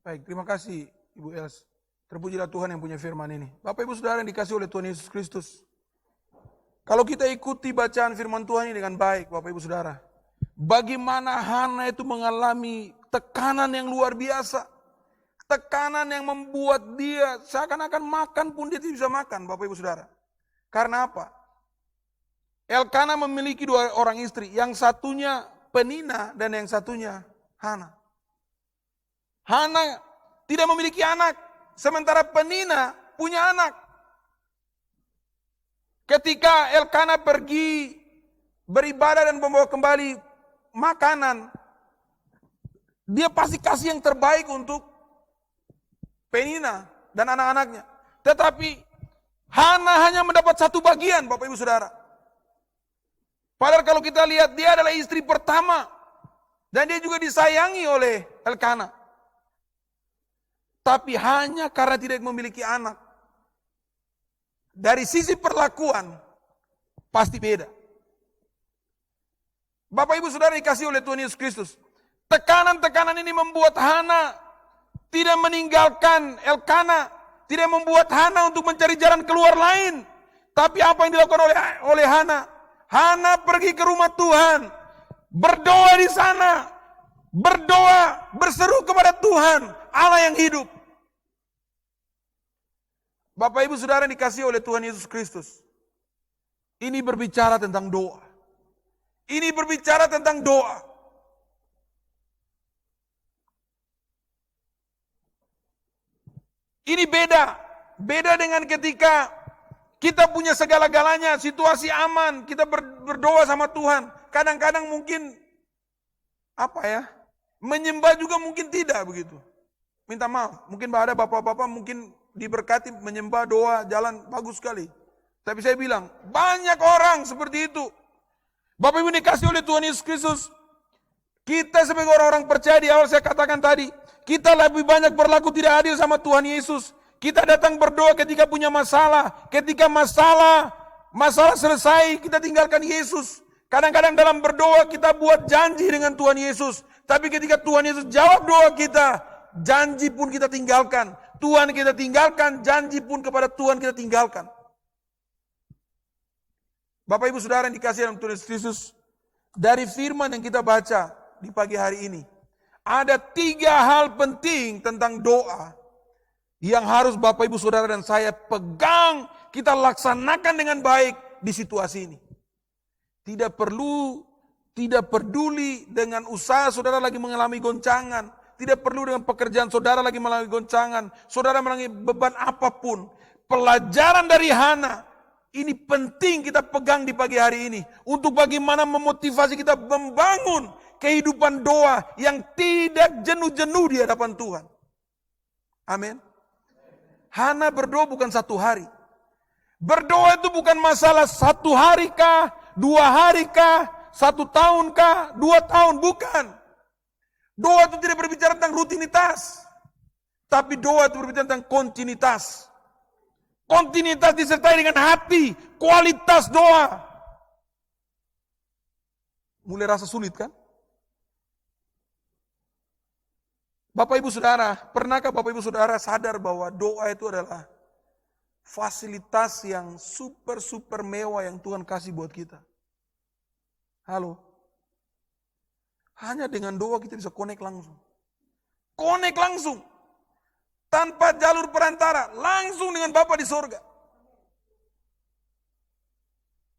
C: Baik, terima kasih Ibu Els. Terpujilah Tuhan yang punya firman ini. Bapak Ibu Saudara yang dikasih oleh Tuhan Yesus Kristus. Kalau kita ikuti bacaan firman Tuhan ini dengan baik, Bapak Ibu Saudara. Bagaimana Hana itu mengalami tekanan yang luar biasa. Tekanan yang membuat dia seakan-akan makan pun dia tidak bisa makan, Bapak Ibu Saudara. Karena apa? Elkana memiliki 2 orang istri. Yang satunya Penina dan yang satunya Hana. Hana tidak memiliki anak, sementara Penina punya anak. Ketika Elkana pergi beribadah dan membawa kembali makanan, dia pasti kasih yang terbaik untuk Penina dan anak-anaknya. Tetapi Hana hanya mendapat 1 bagian, Bapak Ibu Saudara. Padahal kalau kita lihat dia adalah istri pertama dan dia juga disayangi oleh Elkana. Tapi hanya karena tidak memiliki anak. Dari sisi perlakuan, pasti beda. Bapak Ibu Saudara dikasih oleh Tuhan Yesus Kristus. Tekanan-tekanan ini membuat Hana tidak meninggalkan Elkana. Tidak membuat Hana untuk mencari jalan keluar lain. Tapi apa yang dilakukan oleh Hana? Hana pergi ke rumah Tuhan. Berdoa di sana. Berdoa, berseru kepada Tuhan, Allah yang hidup. Bapak Ibu Saudara yang dikasihi oleh Tuhan Yesus Kristus. Ini berbicara tentang doa. Ini berbicara tentang doa. Ini beda. Beda dengan ketika kita punya segala-galanya, situasi aman, kita berdoa sama Tuhan. Kadang-kadang mungkin menyembah juga mungkin tidak begitu. Minta maaf, mungkin ada bapak-bapak mungkin diberkati menyembah doa jalan bagus sekali. Tapi saya bilang, banyak orang seperti itu. Bapak Ibu dikasih oleh Tuhan Yesus Kristus. Kita sebagai orang-orang percaya di awal saya katakan tadi, kita lebih banyak berlaku tidak adil sama Tuhan Yesus. Kita datang berdoa ketika punya masalah. Ketika masalah selesai, kita tinggalkan Yesus. Kadang-kadang dalam berdoa kita buat janji dengan Tuhan Yesus. Tapi ketika Tuhan Yesus jawab doa kita, janji pun kita tinggalkan. Tuhan kita tinggalkan, janji pun kepada Tuhan kita tinggalkan. Bapak Ibu Saudara yang dikasihi dalam Tuhan Yesus Kristus, dari firman yang kita baca di pagi hari ini, ada 3 hal penting tentang doa yang harus Bapak Ibu Saudara dan saya pegang, kita laksanakan dengan baik di situasi ini. Tidak peduli dengan usaha saudara lagi mengalami goncangan. Tidak perlu dengan pekerjaan saudara lagi mengalami goncangan. Saudara mengalami beban apapun. Pelajaran dari Hana. Ini penting kita pegang di pagi hari ini. Untuk bagaimana memotivasi kita membangun kehidupan doa yang tidak jenuh-jenuh di hadapan Tuhan. Amin. Hana berdoa bukan 1 hari. Berdoa itu bukan masalah 1 hari kah, 2 hari kah, 1 tahun kah, 2 tahun, bukan. Doa itu tidak berbicara tentang rutinitas. Tapi doa itu berbicara tentang kontinuitas. Kontinuitas disertai dengan hati, kualitas doa. Mulai rasa sulit kan? Bapak Ibu Saudara, pernahkah Bapak Ibu Saudara sadar bahwa doa itu adalah fasilitas yang super mewah yang Tuhan kasih buat kita? Halo? Hanya dengan doa kita bisa connect langsung. Connect langsung. Tanpa jalur perantara. Langsung dengan Bapa di sorga.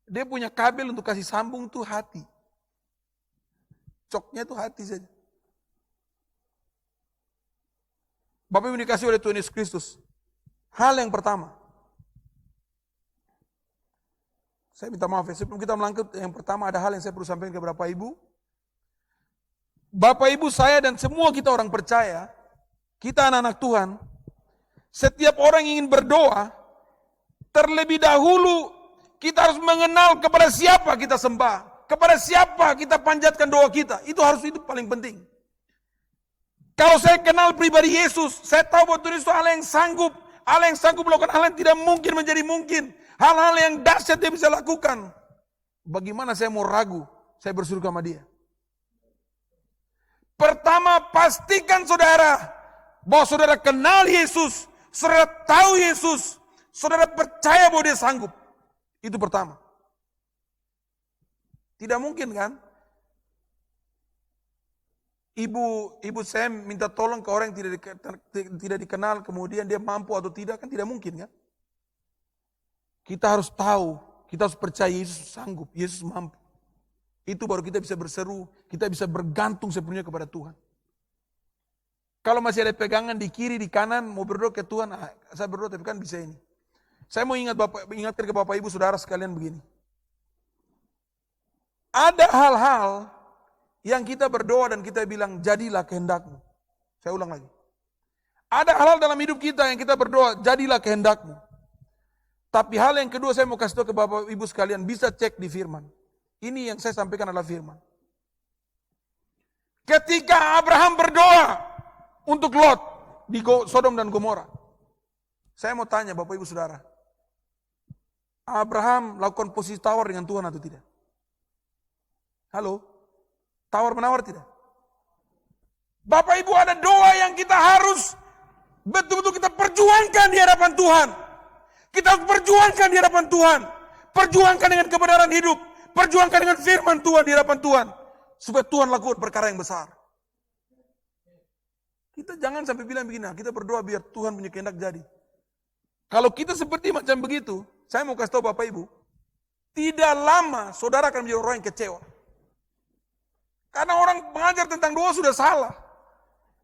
C: Dia punya kabel untuk kasih sambung tuh hati. Coknya tuh hati saja. Bapak Ibu dikasih oleh Tuhan Yesus Kristus. Hal yang pertama. Saya minta maaf ya, sebelum kita melangkah, yang pertama ada hal yang saya perlu sampaikan ke Bapak Ibu. Bapak Ibu, saya dan semua kita orang percaya, kita anak-anak Tuhan, setiap orang yang ingin berdoa, terlebih dahulu kita harus mengenal kepada siapa kita sembah, kepada siapa kita panjatkan doa kita. Itu paling penting. Kalau saya kenal pribadi Yesus, saya tahu bahwa Tuhan Yesus Allah yang sanggup melakukan hal yang tidak mungkin menjadi mungkin. Hal-hal yang dahsyat dia bisa lakukan. Bagaimana saya mau ragu, saya bersyukur sama dia. Pertama, pastikan saudara, bahwa saudara kenal Yesus, saudara tahu Yesus, saudara percaya bahwa dia sanggup. Itu pertama. Tidak mungkin kan? Ibu saya minta tolong ke orang yang tidak dikenal, kemudian dia mampu atau tidak, kan tidak mungkin kan? Kita harus tahu, kita harus percaya Yesus sanggup, Yesus mampu. Itu baru kita bisa berseru, kita bisa bergantung sepenuhnya kepada Tuhan. Kalau masih ada pegangan di kiri, di kanan, mau berdoa ke Tuhan, saya berdoa tapi kan bisa ini. Saya mau ingatkan ke Bapak Ibu Saudara sekalian begini. Ada hal-hal yang kita berdoa dan kita bilang, jadilah kehendakmu. Saya ulang lagi. Ada hal-hal dalam hidup kita yang kita berdoa, jadilah kehendakmu. Tapi hal yang kedua saya mau kasih tahu ke Bapak Ibu sekalian, bisa cek di firman. Ini yang saya sampaikan adalah firman. Ketika Abraham berdoa untuk Lot di Sodom dan Gomora. Saya mau tanya Bapak Ibu Saudara. Abraham lakukan posisi tawar dengan Tuhan atau tidak? Halo? Tawar menawar tidak? Bapak Ibu, ada doa yang kita harus betul-betul kita perjuangkan di hadapan Tuhan. Kita harus perjuangkan di hadapan Tuhan. Perjuangkan dengan kebenaran hidup. Perjuangkan dengan firman Tuhan di hadapan Tuhan. Supaya Tuhan lakukan perkara yang besar. Kita jangan sampai bilang begini, kita berdoa biar Tuhan punya kehendak jadi. Kalau kita seperti macam begitu, saya mau kasih tahu Bapak Ibu, tidak lama saudara akan menjadi orang yang kecewa. Karena orang mengajar tentang doa sudah salah.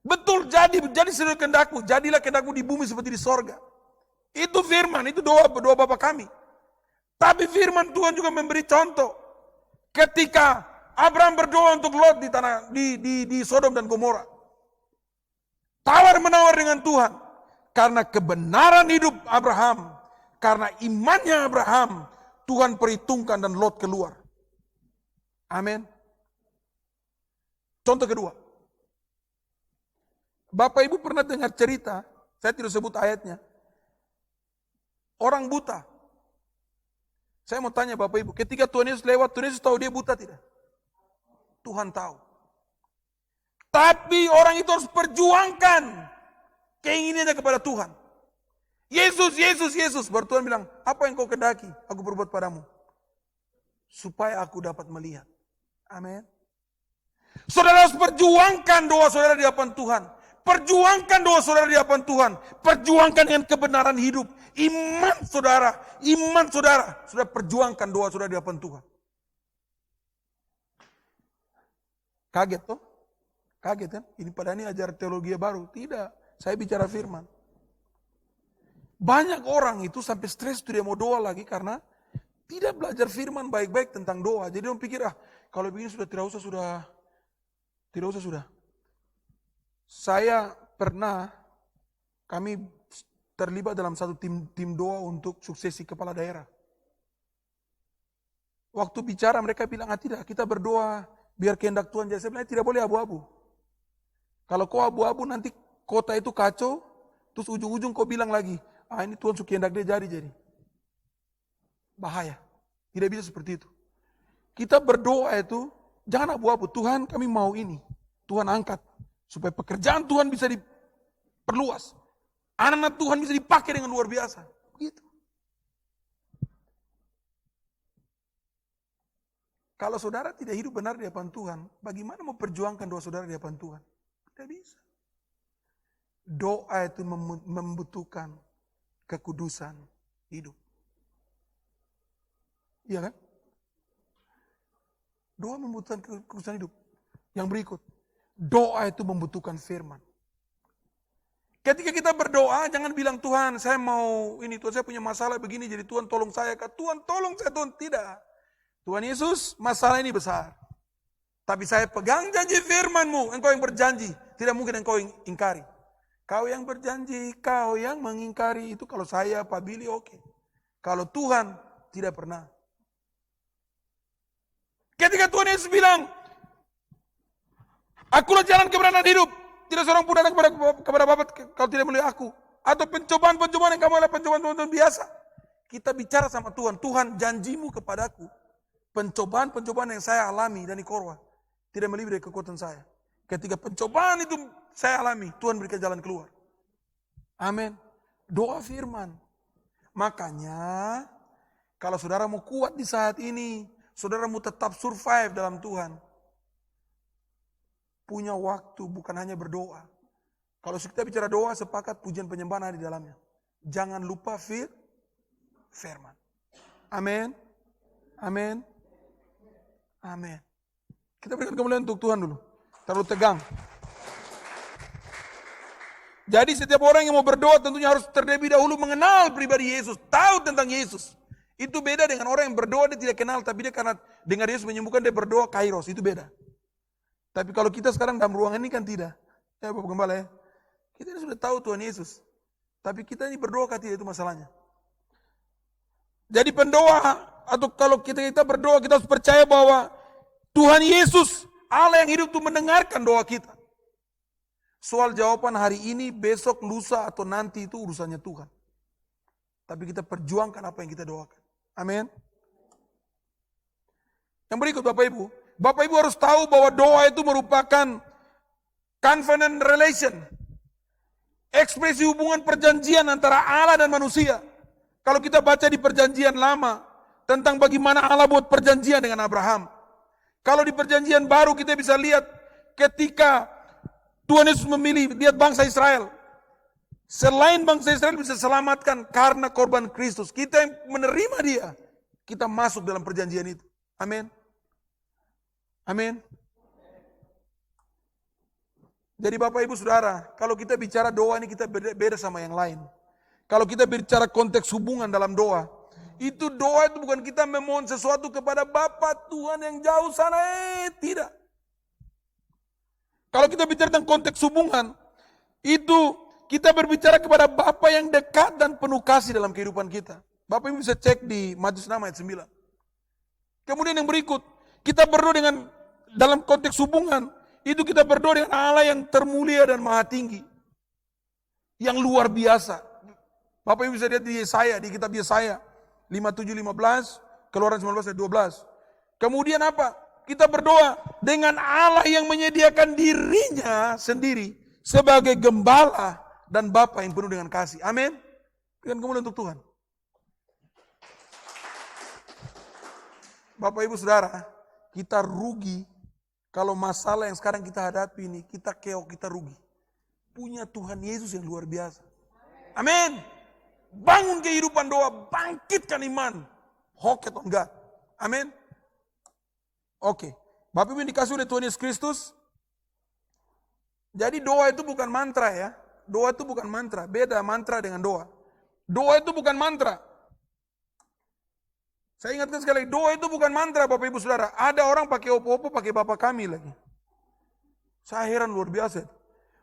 C: Betul, jadi sesuai kehendakmu, jadilah kehendakmu di bumi seperti di sorga. Itu firman, itu doa Bapa kami. Tapi firman Tuhan juga memberi contoh. Ketika Abraham berdoa untuk Lot di Sodom dan Gomora. Tawar-menawar dengan Tuhan. Karena kebenaran hidup Abraham. Karena imannya Abraham. Tuhan perhitungkan dan Lot keluar. Amin. Contoh kedua. Bapak Ibu pernah dengar cerita. Saya tidak sebut ayatnya. Orang buta. Saya mau tanya Bapak Ibu, ketika Tuhan Yesus lewat, Tuhan Yesus tahu dia buta tidak? Tuhan tahu. Tapi orang itu harus perjuangkan keinginannya kepada Tuhan. Yesus. Baru Tuhan bilang, apa yang kau kehendaki, aku berbuat padamu. Supaya aku dapat melihat. Amin. Saudara harus perjuangkan doa saudara di hadapan Tuhan. Perjuangkan doa saudara di hadapan Tuhan. Perjuangkan dengan kebenaran hidup. Iman saudara. Sudah perjuangkan doa saudara di hadapan Tuhan. Kaget toh? Kaget kan? Ini pada ini ajar teologi baru. Tidak, saya bicara firman. Banyak orang itu sampai stres dia mau doa lagi karena tidak belajar firman baik-baik tentang doa. Jadi orang pikir, kalau begini sudah tidak usah sudah. Saya pernah, kami terlibat dalam satu tim doa untuk suksesi kepala daerah. Waktu bicara mereka bilang, tidak, kita berdoa biar kehendak Tuhan jadi. Saya bilang, tidak boleh abu-abu. Kalau kau abu-abu nanti kota itu kacau, terus ujung-ujung kau bilang lagi, ini Tuhan suka kehendak dia jadi. Bahaya. Tidak bisa seperti itu. Kita berdoa itu, jangan abu-abu. Tuhan kami mau ini. Tuhan angkat. Supaya pekerjaan Tuhan bisa diperluas. Anak-anak Tuhan bisa dipakai dengan luar biasa. Begitu. Kalau saudara tidak hidup benar di hadapan Tuhan, bagaimana mau perjuangkan doa saudara di hadapan Tuhan? Tidak bisa. Doa itu membutuhkan kekudusan hidup. Iya kan? Doa membutuhkan kekudusan hidup. Yang berikut, doa itu membutuhkan firman. Ketika kita berdoa, jangan bilang, Tuhan saya mau ini, Tuhan saya punya masalah begini, jadi Tuhan tolong saya. Tuhan tolong saya, Tuhan. Tidak. Tuhan Yesus, masalah ini besar. Tapi saya pegang janji firman-Mu, Engkau yang berjanji. Tidak mungkin Engkau ingkari. Kau yang berjanji, kau yang mengingkari. Itu kalau saya, Pak Billy, oke. Kalau Tuhan, tidak pernah. Ketika Tuhan Yesus bilang, akulah jalan kebenaran hidup. Tidak seorang pun datang kepada Bapa kalau tidak melalui aku. Atau pencobaan-pencobaan yang kamu adalah pencobaan-pencobaan biasa. Kita bicara sama Tuhan. Tuhan, janjimu kepadaku. Pencobaan-pencobaan yang saya alami dan Korwa tidak melebihi dari kekuatan saya. Ketika pencobaan itu saya alami, Tuhan berikan jalan keluar. Amin. Doa firman. Makanya, kalau saudara mau kuat di saat ini, saudara mau tetap survive dalam Tuhan, punya waktu bukan hanya berdoa. Kalau kita bicara doa, sepakat pujian penyembahan ada di dalamnya. Jangan lupa firman. Amin. Amin. Amin. Kita berikan kemuliaan untuk Tuhan dulu. Terlalu tegang. Jadi setiap orang yang mau berdoa tentunya harus terlebih dahulu mengenal pribadi Yesus. Tahu tentang Yesus. Itu beda dengan orang yang berdoa dia tidak kenal. Tapi dia karena dengar Yesus menyembuhkan dia berdoa kairos. Itu beda. Tapi kalau kita sekarang dalam ruangan ini kan tidak. Ya Bapak Gembala ya. Kita ini sudah tahu Tuhan Yesus. Tapi kita ini berdoa tidak, itu masalahnya. Jadi pendoa, atau kalau kita berdoa, kita harus percaya bahwa Tuhan Yesus, Allah yang hidup itu mendengarkan doa kita. Soal jawaban hari ini, besok, lusa, atau nanti itu urusannya Tuhan. Tapi kita perjuangkan apa yang kita doakan. Amin. Yang berikut Bapak Ibu. Bapak Ibu harus tahu bahwa doa itu merupakan covenant relation. Ekspresi hubungan perjanjian antara Allah dan manusia. Kalau kita baca di perjanjian lama, tentang bagaimana Allah buat perjanjian dengan Abraham. Kalau di perjanjian baru kita bisa lihat ketika Tuhan Yesus memilih, lihat bangsa Israel. Selain bangsa Israel bisa selamatkan karena korban Kristus. Kita yang menerima dia, kita masuk dalam perjanjian itu. Amin. Amin. Jadi Bapak Ibu Saudara, kalau kita bicara doa ini kita beda sama yang lain. Kalau kita bicara konteks hubungan dalam doa, doa itu bukan kita memohon sesuatu kepada Bapa Tuhan yang jauh sana, tidak. Kalau kita bicara tentang konteks hubungan, itu kita berbicara kepada Bapa yang dekat dan penuh kasih dalam kehidupan kita. Bapak Ibu bisa cek di Matius 6 ayat 9. Kemudian yang berikut, kita berdoa dengan dalam konteks hubungan, itu kita berdoa dengan Allah yang termulia dan maha tinggi. Yang luar biasa. Bapak Ibu bisa lihat di Yesaya, di kitab Yesaya 57:15, Keluaran 19 ayat 12. Kemudian apa? Kita berdoa dengan Allah yang menyediakan dirinya sendiri sebagai gembala dan Bapa yang penuh dengan kasih. Amin. Berikan kemuliaan untuk Tuhan. Bapak Ibu Saudara, kita rugi kalau masalah yang sekarang kita hadapi ini, kita keok, kita rugi. Punya Tuhan Yesus yang luar biasa. Amin. Bangun kehidupan doa, bangkitkan iman. Hoket on God. Amin. Oke. Bapak Ibu dikasih oleh Tuhan Yesus Kristus. Jadi doa itu bukan mantra ya. Doa itu bukan mantra. Beda mantra dengan doa. Doa itu bukan mantra. Saya ingatkan sekali, doa itu bukan mantra Bapak Ibu Saudara. Ada orang pakai opo-opo, pakai Bapa kami lagi. Saya heran luar biasa.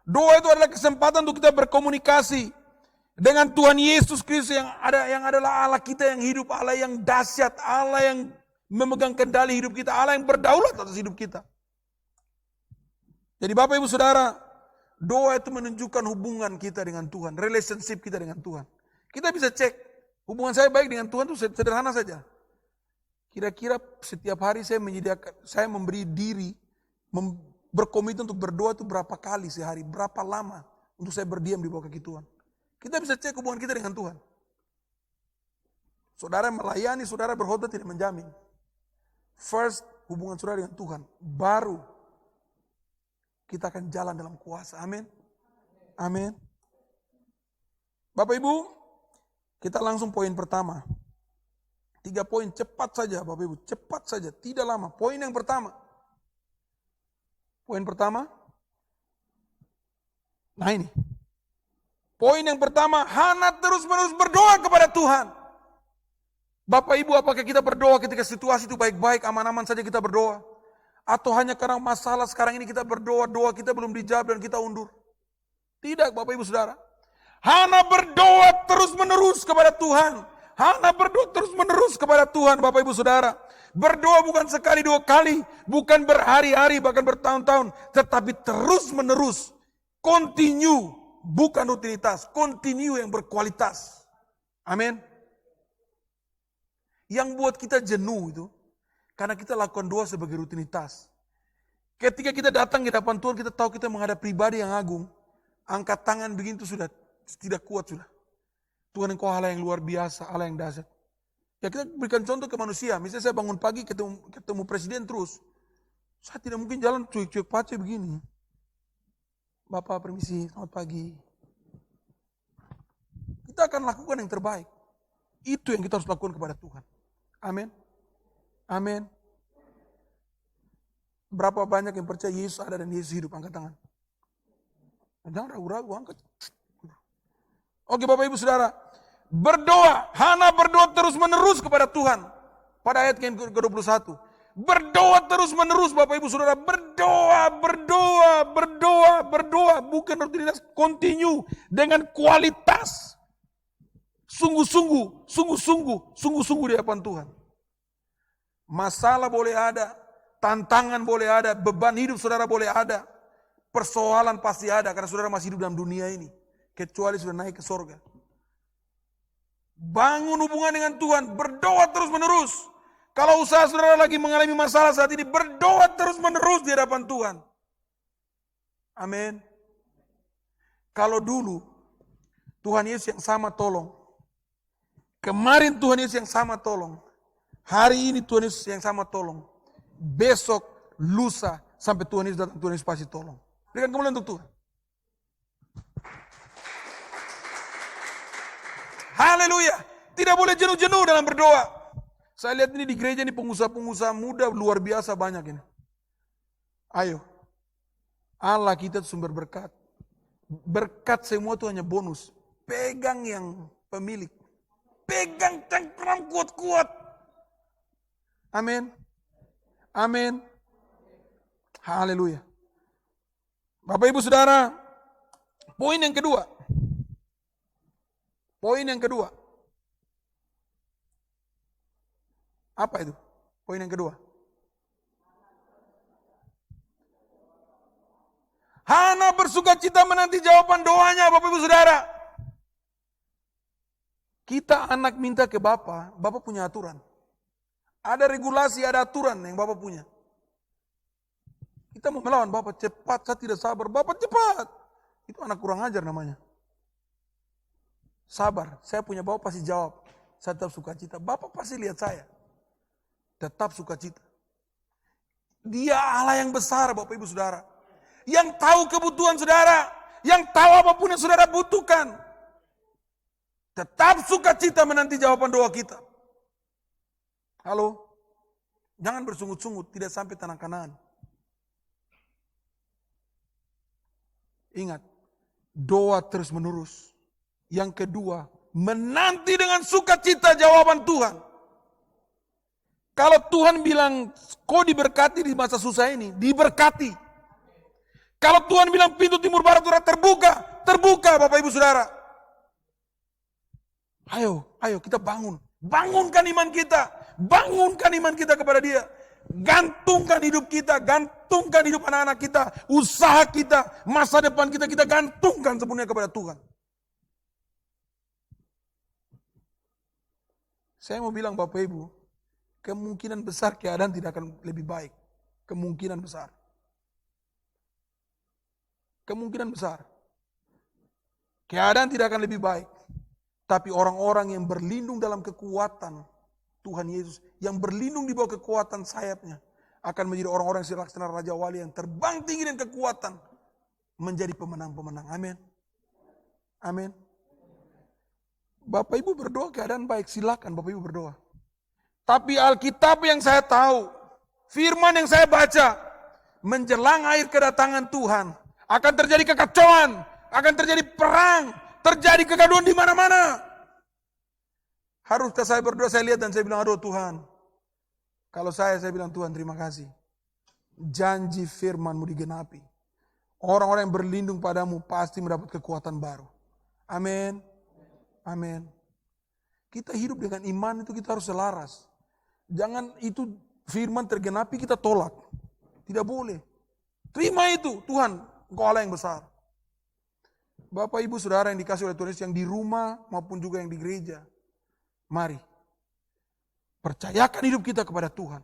C: Doa itu adalah kesempatan untuk kita berkomunikasi dengan Tuhan Yesus Kristus yang adalah Allah kita yang hidup, Allah yang dahsyat, Allah yang memegang kendali hidup kita, Allah yang berdaulat atas hidup kita. Jadi Bapak Ibu Saudara, doa itu menunjukkan hubungan kita dengan Tuhan, relationship kita dengan Tuhan. Kita bisa cek, hubungan saya baik dengan Tuhan itu sederhana saja. Kira-kira setiap hari saya memberi diri, berkomitmen untuk berdoa itu berapa kali sehari, berapa lama untuk saya berdiam di bawah kaki Tuhan. Kita bisa cek hubungan kita dengan Tuhan. Saudara melayani, saudara berkhotbah tidak menjamin. First hubungan saudara dengan Tuhan, baru kita akan jalan dalam kuasa. Amin. Amin. Bapak Ibu, kita langsung poin pertama. 3 poin, cepat saja Bapak Ibu, cepat saja, tidak lama. Poin yang pertama. Poin pertama. Nah ini. Poin yang pertama, Hana terus-menerus berdoa kepada Tuhan. Bapak Ibu, apakah kita berdoa ketika situasi itu baik-baik, aman-aman saja kita berdoa? Atau hanya karena masalah sekarang ini kita berdoa, doa kita belum dijawab dan kita undur? Tidak Bapak Ibu Saudara. Hana berdoa terus-menerus kepada Tuhan. Hana berdoa terus-menerus kepada Tuhan Bapak Ibu Saudara. Berdoa bukan sekali 2 kali, bukan berhari-hari, bahkan bertahun-tahun, tetapi terus-menerus, continue, bukan rutinitas, continue yang berkualitas. Amin. Yang buat kita jenuh itu, karena kita lakukan doa sebagai rutinitas. Ketika kita datang ke hadapan Tuhan, kita tahu kita menghadap pribadi yang agung, angkat tangan begitu sudah tidak kuat sudah. Tuhan engkau Allah yang luar biasa, Allah yang dahsyat. Ya kita berikan contoh ke manusia, misalnya saya bangun pagi ketemu presiden terus. Saya tidak mungkin jalan cuek-cuek pace begini. Bapak permisi, selamat pagi. Kita akan lakukan yang terbaik. Itu yang kita harus lakukan kepada Tuhan. Amin. Amin. Berapa banyak yang percaya Yesus ada dan Yesus hidup? Angkat tangan. Jangan ragu-ragu, angkat. Oke Bapak Ibu Saudara, berdoa, Hana berdoa terus-menerus kepada Tuhan. Pada ayat yang ke-21. Berdoa terus-menerus Bapak Ibu Saudara, berdoa, bukan rutinitas, continue dengan kualitas. Sungguh-sungguh di hadapan Tuhan. Masalah boleh ada, tantangan boleh ada, beban hidup saudara boleh ada, persoalan pasti ada karena saudara masih hidup dalam dunia ini. Kecuali sudah naik ke sorga. Bangun hubungan dengan Tuhan, berdoa terus menerus. Kalau usaha saudara lagi mengalami masalah saat ini, berdoa terus menerus di hadapan Tuhan. Amin. Kalau dulu Tuhan Yesus yang sama tolong, kemarin Tuhan Yesus yang sama tolong, hari ini Tuhan Yesus yang sama tolong, besok, lusa, sampai Tuhan Yesus datang, Tuhan Yesus pasti tolong. Berikan kemuliaan untuk Tuhan. Haleluya. Tidak boleh jenuh-jenuh dalam berdoa. Saya lihat ini di gereja ini pengusaha-pengusaha muda luar biasa banyak ini. Ayo. Allah kita itu sumber berkat. Berkat semua itu hanya bonus. Pegang yang pemilik. Pegang cengkram kuat-kuat. Amin. Amin. Haleluya. Bapak Ibu Saudara, poin yang kedua. Poin yang kedua. Apa itu? Poin yang kedua. Hana bersukacita menanti jawaban doanya, Bapak Ibu Saudara. Kita anak minta ke Bapak, Bapak punya aturan. Ada regulasi, ada aturan yang Bapak punya. Kita mau melawan Bapak, cepat, saya tidak sabar. Bapak cepat. Itu anak kurang ajar namanya. Sabar, saya punya Bapak pasti jawab. Saya tetap sukacita. Bapak pasti lihat saya. Tetap sukacita. Dia Allah yang besar Bapak Ibu Saudara. Yang tahu kebutuhan saudara. Yang tahu apapun yang saudara butuhkan. Tetap sukacita menanti jawaban doa kita. Halo? Jangan bersungut-sungut, tidak sampai tanah Kanaan. Ingat, doa terus menerus. Yang kedua, menanti dengan sukacita jawaban Tuhan. Kalau Tuhan bilang, kau diberkati di masa susah ini, diberkati. Kalau Tuhan bilang pintu timur barat utara terbuka, terbuka Bapak Ibu Saudara. Ayo kita bangun. Bangunkan iman kita. Bangunkan iman kita kepada Dia. Gantungkan hidup kita, gantungkan hidup anak-anak kita, usaha kita, masa depan kita, kita gantungkan sepenuhnya kepada Tuhan. Saya mau bilang Bapak Ibu, kemungkinan besar keadaan tidak akan lebih baik. Kemungkinan besar. Kemungkinan besar. Keadaan tidak akan lebih baik. Tapi orang-orang yang berlindung dalam kekuatan Tuhan Yesus, yang berlindung di bawah kekuatan sayapnya, akan menjadi orang-orang yang laksana Raja Wali yang terbang tinggi dan kekuatan. Menjadi pemenang-pemenang. Amin. Amin. Bapak Ibu berdoa keadaan baik, silakan Bapak Ibu berdoa. Tapi Alkitab yang saya tahu, firman yang saya baca, menjelang akhir kedatangan Tuhan, akan terjadi kekacauan, akan terjadi perang, terjadi kegaduhan di mana-mana. Haruskah saya berdoa, saya lihat dan saya bilang, aduh Tuhan. Kalau saya bilang, Tuhan terima kasih. Janji firman-Mu digenapi. Orang-orang yang berlindung padamu pasti mendapat kekuatan baru. Amin. Amin. Kita hidup dengan iman itu kita harus selaras. Jangan itu firman tergenapi kita tolak. Tidak boleh. Terima itu, Tuhan, Engkau Allah yang besar. Bapak Ibu Saudara yang dikasih oleh Tuhan Yesus, yang di rumah maupun juga yang di gereja. Mari, percayakan hidup kita kepada Tuhan.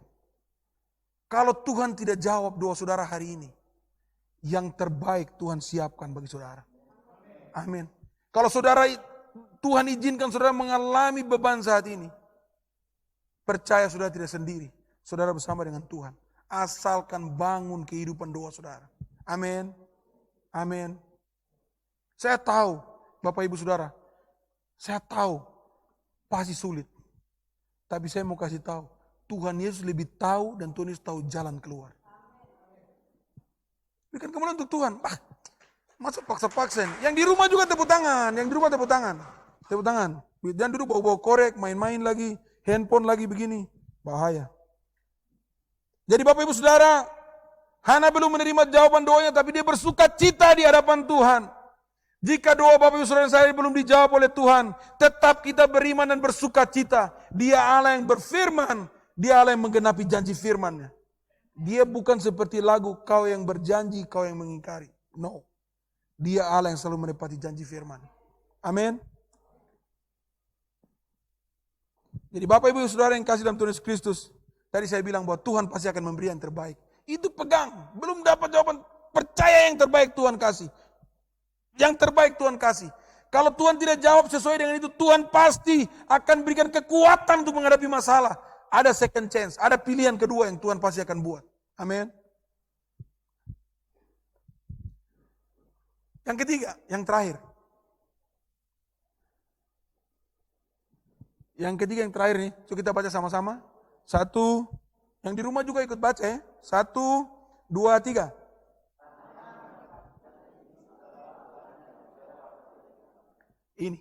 C: Kalau Tuhan tidak jawab doa saudara hari ini, yang terbaik Tuhan siapkan bagi saudara. Amin. Kalau saudara, Tuhan izinkan saudara mengalami beban saat ini, percaya saudara tidak sendiri. Saudara bersama dengan Tuhan. Asalkan bangun kehidupan doa saudara. Amin. Amin. Saya tahu, Bapak Ibu Saudara, saya tahu pasti sulit. Tapi saya mau kasih tahu, Tuhan Yesus lebih tahu dan Tuhan Yesus tahu jalan keluar. Berikan kemuliaan untuk Tuhan. Masa paksa-paksa. Yang di rumah juga tepuk tangan, yang di rumah tepuk tangan. Tepuk tangan. Jangan duduk bawa-bawa korek, main-main lagi, handphone lagi begini. Bahaya. Jadi Bapak Ibu Saudara, Hana belum menerima jawaban doanya, tapi dia bersuka cita di hadapan Tuhan. Jika doa Bapak Ibu Saudara saya belum dijawab oleh Tuhan, tetap kita beriman dan bersuka cita. Dia Allah yang berfirman, Dia Allah yang menggenapi janji firman-Nya. Dia bukan seperti lagu, kau yang berjanji, kau yang mengingkari. No. Dia Allah yang selalu menepati janji firman. Amin. Jadi Bapak Ibu Saudara yang kasih dalam Tuhan Yesus Kristus, tadi saya bilang bahwa Tuhan pasti akan memberi yang terbaik. Itu pegang, belum dapat jawaban, percaya yang terbaik Tuhan kasih. Yang terbaik Tuhan kasih. Kalau Tuhan tidak jawab sesuai dengan itu, Tuhan pasti akan berikan kekuatan untuk menghadapi masalah. Ada second chance, ada pilihan kedua yang Tuhan pasti akan buat. Amin. Yang ketiga, yang terakhir. Yang ketiga, yang terakhir nih, coba kita baca sama-sama. 1, yang di rumah juga ikut baca ya. 1, 2, 3. Ini.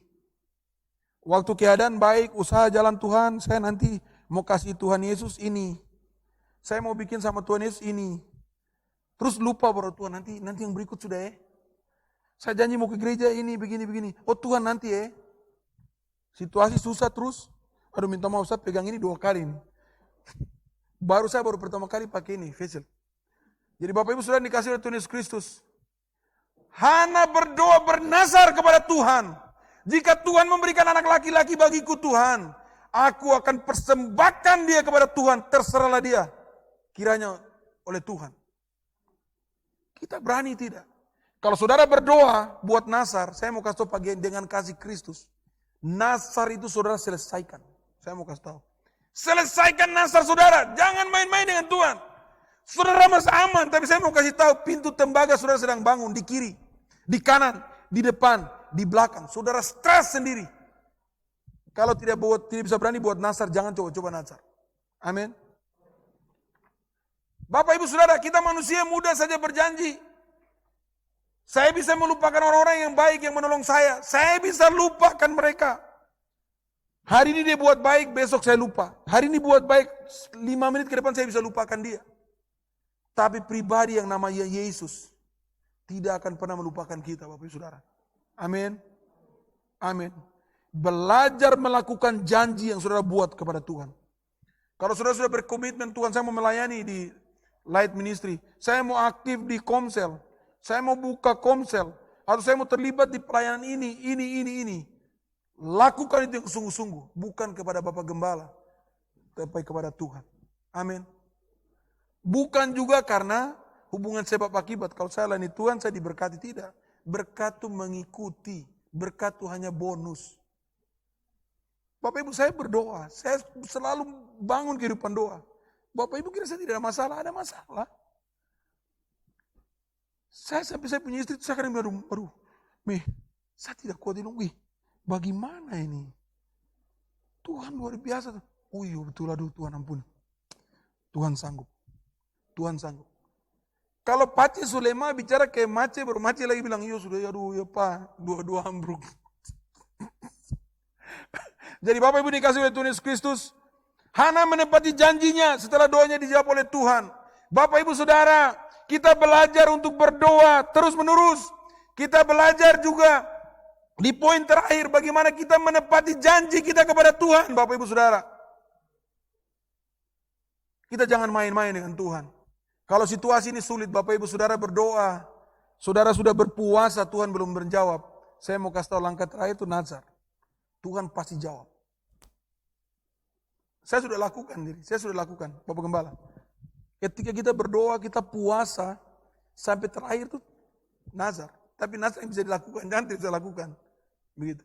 C: Waktu keadaan baik, usaha jalan Tuhan, saya nanti mau kasih Tuhan Yesus ini. Saya mau bikin sama Tuhan Yesus ini. Terus lupa bahwa Tuhan nanti yang berikut sudah ya. Saya janji mau ke gereja ini, begini. Oh Tuhan nanti ya. Situasi susah terus. Aduh minta maaf Ustaz pegang ini 2 kali nih. Saya baru pertama kali pakai ini, facial. Jadi Bapak Ibu Saudara dikasih oleh Tuhan Yesus Kristus. Hana berdoa bernazar kepada Tuhan. Jika Tuhan memberikan anak laki-laki bagiku Tuhan, aku akan persembahkan dia kepada Tuhan, terserahlah dia. Kiranya oleh Tuhan. Kita berani tidak? Kalau saudara berdoa buat nazar, saya mau kasih tahu pagi dengan kasih Kristus. Nazar itu saudara selesaikan. Saya mau kasih tahu. Selesaikan nazar saudara, jangan main-main dengan Tuhan. Saudara masih aman, tapi saya mau kasih tahu pintu tembaga saudara sedang bangun di kiri, di kanan, di depan, di belakang. Saudara stres sendiri. Kalau tidak bisa berani buat nazar, jangan coba-coba nazar. Amin. Bapak Ibu Saudara, kita manusia mudah saja berjanji. Saya bisa melupakan orang-orang yang baik yang menolong saya. Saya bisa lupakan mereka. Hari ini dia buat baik, besok saya lupa. Hari ini buat baik, 5 menit ke depan saya bisa lupakan dia. Tapi pribadi yang namanya Yesus tidak akan pernah melupakan kita, Bapak Ibu Saudara. Amin. Amin. Belajar melakukan janji yang saudara buat kepada Tuhan. Kalau saudara sudah berkomitmen, Tuhan saya mau melayani di Light Ministry. Saya mau aktif di Komsel. Saya mau buka Komsel. Atau saya mau terlibat di pelayanan ini. Lakukan itu yang sungguh-sungguh. Bukan kepada Bapak Gembala. Tapi kepada Tuhan. Amin. Bukan juga karena hubungan sebab akibat. Kalau saya layani Tuhan, saya diberkati. Tidak. Berkat itu mengikuti. Berkat itu hanya bonus. Bapak Ibu, saya berdoa. Saya selalu bangun kehidupan doa. Bapak Ibu kira saya tidak ada masalah? Ada masalah. Sampai saya punya istri, saya kadang bilang, aduh, saya tidak kuat ini. Bagaimana ini? Tuhan luar biasa. Oh iya betul, aduh Tuhan ampun. Tuhan sanggup. Tuhan sanggup. Kalau Pace Sulema bicara kayak Mace, baru Mace lagi bilang, iya sudah, aduh ya Pak, dua-dua ambruk. Jadi Bapak Ibu dikasih oleh Tuhan Yesus Kristus, Hana menepati janjinya setelah doanya dijawab oleh Tuhan. Bapak Ibu Saudara, kita belajar untuk berdoa terus menerus. Kita belajar juga di poin terakhir bagaimana kita menepati janji kita kepada Tuhan, Bapak Ibu Saudara. Kita jangan main-main dengan Tuhan. Kalau situasi ini sulit, Bapak Ibu Saudara berdoa. Saudara sudah berpuasa, Tuhan belum menjawab. Saya mau kasih tahu langkah terakhir itu nazar. Tuhan pasti jawab. Saya sudah lakukan, Bapak Gembala. Ketika kita berdoa, kita puasa, sampai terakhir itu nazar. Tapi nazar yang bisa dilakukan, jangan tidak bisa lakukan. Begitu.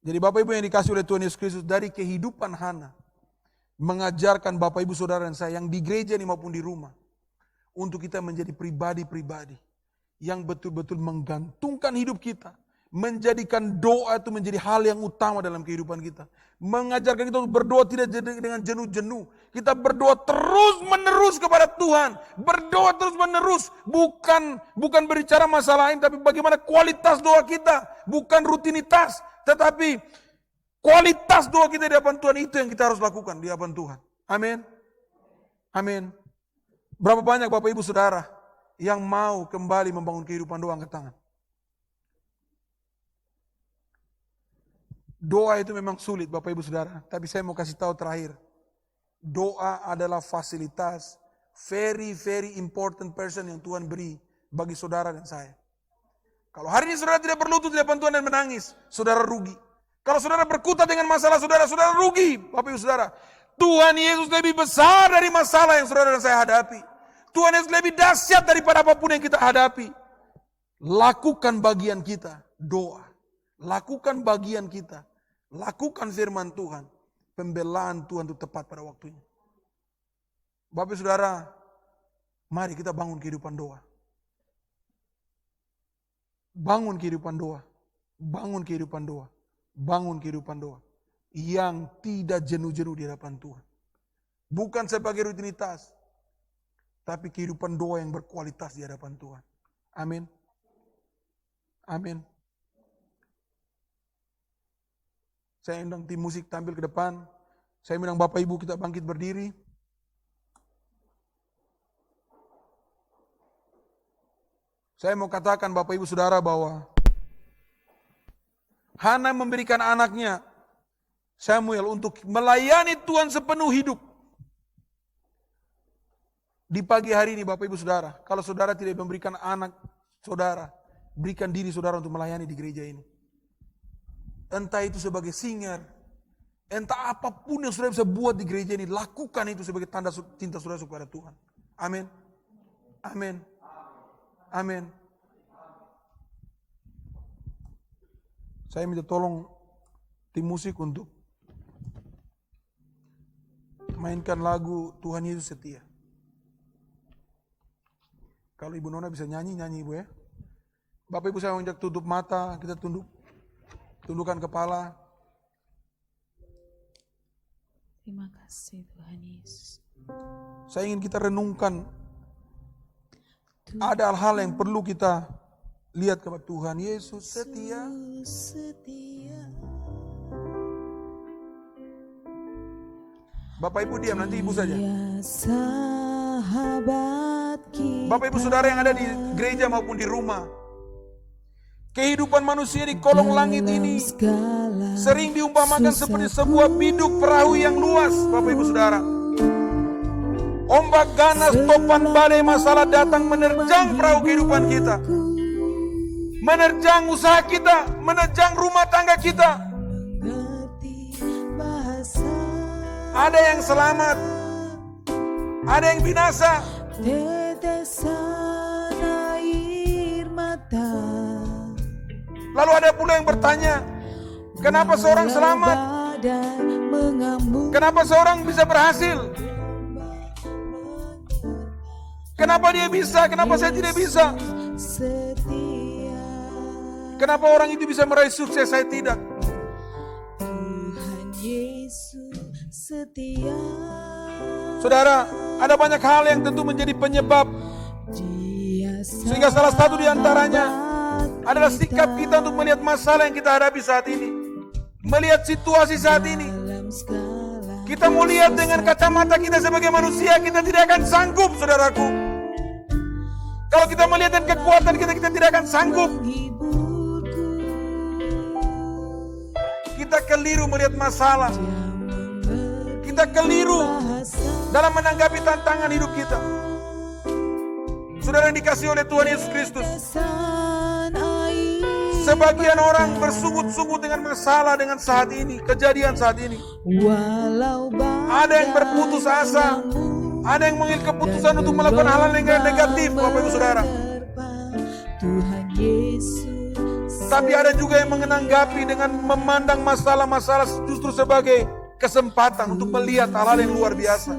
C: Jadi Bapak Ibu yang dikasih oleh Tuhan Yesus Kristus, dari kehidupan Hana, mengajarkan Bapak Ibu Saudara dan saya yang di gereja ini maupun di rumah, untuk kita menjadi pribadi-pribadi yang betul-betul menggantungkan hidup kita, menjadikan doa itu menjadi hal yang utama dalam kehidupan kita. Mengajarkan kita untuk berdoa tidak dengan jenuh-jenuh. Kita berdoa terus-menerus kepada Tuhan. Berdoa terus-menerus. Bukan berbicara masalah lain, tapi bagaimana kualitas doa kita. Bukan rutinitas, tetapi kualitas doa kita di hadapan Tuhan, itu yang kita harus lakukan di hadapan Tuhan. Amin. Amin. Berapa banyak Bapak Ibu Saudara yang mau kembali membangun kehidupan doa, angkat tangan. Doa itu memang sulit Bapak Ibu Saudara, tapi saya mau kasih tahu terakhir. Doa adalah fasilitas very important person yang Tuhan beri bagi saudara dan saya. Kalau hari ini saudara tidak berlutut di depan Tuhan dan menangis, saudara rugi. Kalau saudara berkutat dengan masalah saudara, saudara rugi. Bapak Ibu Saudara, Tuhan Yesus lebih besar dari masalah yang saudara dan saya hadapi. Tuhan Yesus lebih dahsyat daripada apapun yang kita hadapi. Lakukan bagian kita, doa. Lakukan bagian kita. Lakukan firman Tuhan. Pembelaan Tuhan itu tepat pada waktunya. Bapak Saudara, mari kita bangun kehidupan doa. Bangun kehidupan doa. Bangun kehidupan doa. Bangun kehidupan doa. Yang tidak jenuh-jenuh di hadapan Tuhan. Bukan sebagai rutinitas. Tapi kehidupan doa yang berkualitas di hadapan Tuhan. Amin. Amin. Saya undang tim musik tampil ke depan. Saya bilang Bapak Ibu kita bangkit berdiri. Saya mau katakan Bapak Ibu Saudara bahwa Hana memberikan anaknya Samuel untuk melayani Tuhan sepenuh hidup. Di pagi hari ini Bapak Ibu Saudara, kalau saudara tidak memberikan anak saudara, berikan diri saudara untuk melayani di gereja ini. Entah itu sebagai singer, entah apapun yang saudara bisa buat di gereja ini, lakukan itu sebagai tanda cinta saudara kepada Tuhan. Amin. Amin. Amin. Saya minta tolong tim musik untuk mainkan lagu Tuhan Yesus Setia. Kalau Ibu Nona bisa nyanyi Ibu ya. Bapak Ibu saya mau tutup mata, kita tundukkan kepala.
B: Terima kasih Tuhan Yesus.
C: Saya ingin kita renungkan. Ada hal-hal yang perlu kita lihat kepada Tuhan Yesus setia. Bapak Ibu diam, nanti Ibu saja. Bapak Ibu Saudara yang ada di gereja maupun di rumah. Kehidupan manusia di kolong langit ini sering diumpamakan seperti sebuah biduk perahu yang luas, Bapak Ibu Saudara. Ombak ganas, topan badai masalah datang menerjang perahu kehidupan kita. Menerjang usaha kita, menerjang rumah tangga kita. Ada yang selamat, ada yang binasa. Lalu ada pula yang bertanya, kenapa seorang selamat? Kenapa seorang bisa berhasil? Kenapa dia bisa? Kenapa saya tidak bisa? Kenapa orang itu bisa meraih sukses, saya tidak? Saudara, ada banyak hal yang tentu menjadi penyebab. Sehingga salah satu di antaranya adalah sikap kita untuk melihat masalah yang kita hadapi saat ini. Melihat situasi saat ini. Kita mau lihat dengan kacamata kita sebagai manusia, kita tidak akan sanggup, saudaraku. Kalau kita melihat dengan kekuatan kita tidak akan sanggup. Kita keliru melihat masalah. Kita keliru dalam menanggapi tantangan hidup kita. Saudara yang dikasihi oleh Tuhan Yesus Kristus, sebagian orang bersungguh-sungguh dengan masalah dengan saat ini, kejadian saat ini. Ada yang berputus asa, ada yang mengambil keputusan untuk melakukan hal-hal yang negatif, Bapak Ibu Saudara. Tapi ada juga yang menanggapi dengan memandang masalah-masalah justru sebagai kesempatan untuk melihat hal-hal yang luar biasa.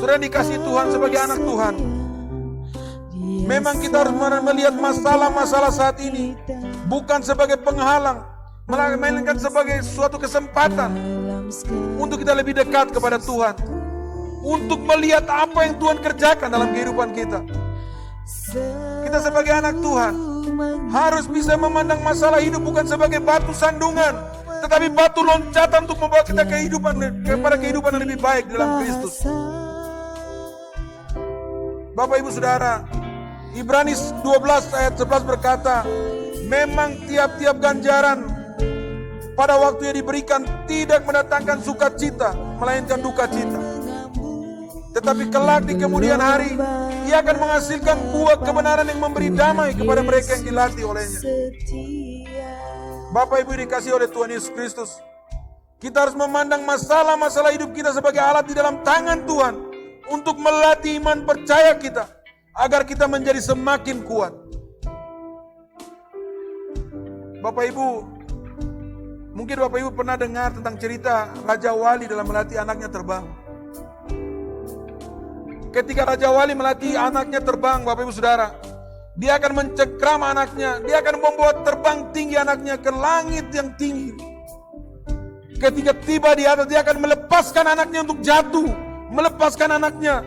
C: Saudara dikasih Tuhan sebagai anak Tuhan, memang kita harus melihat masalah-masalah saat ini bukan sebagai penghalang, melainkan sebagai suatu kesempatan untuk kita lebih dekat kepada Tuhan, untuk melihat apa yang Tuhan kerjakan dalam kehidupan kita. Kita sebagai anak Tuhan harus bisa memandang masalah hidup bukan sebagai batu sandungan, tetapi batu loncatan untuk membawa kita kepada kehidupan yang lebih baik dalam Kristus. Bapak Ibu Saudara, Ibrani 12 ayat 11 berkata, memang tiap-tiap ganjaran pada waktu yang diberikan tidak mendatangkan sukacita, melainkan duka cita. Tetapi kelak di kemudian hari, ia akan menghasilkan buah kebenaran yang memberi damai kepada mereka yang dilatih olehnya. Bapak Ibu dikasihi oleh Tuhan Yesus Kristus, kita harus memandang masalah-masalah hidup kita sebagai alat di dalam tangan Tuhan untuk melatih iman percaya kita, agar kita menjadi semakin kuat. Bapak Ibu, mungkin Bapak Ibu pernah dengar tentang cerita Raja Wali dalam melatih anaknya terbang. Ketika Raja Wali melatih anaknya terbang, Bapak Ibu Saudara, dia akan mencengkram anaknya, dia akan membuat terbang tinggi anaknya ke langit yang tinggi. Ketika tiba di atas, dia akan melepaskan anaknya untuk jatuh, melepaskan anaknya.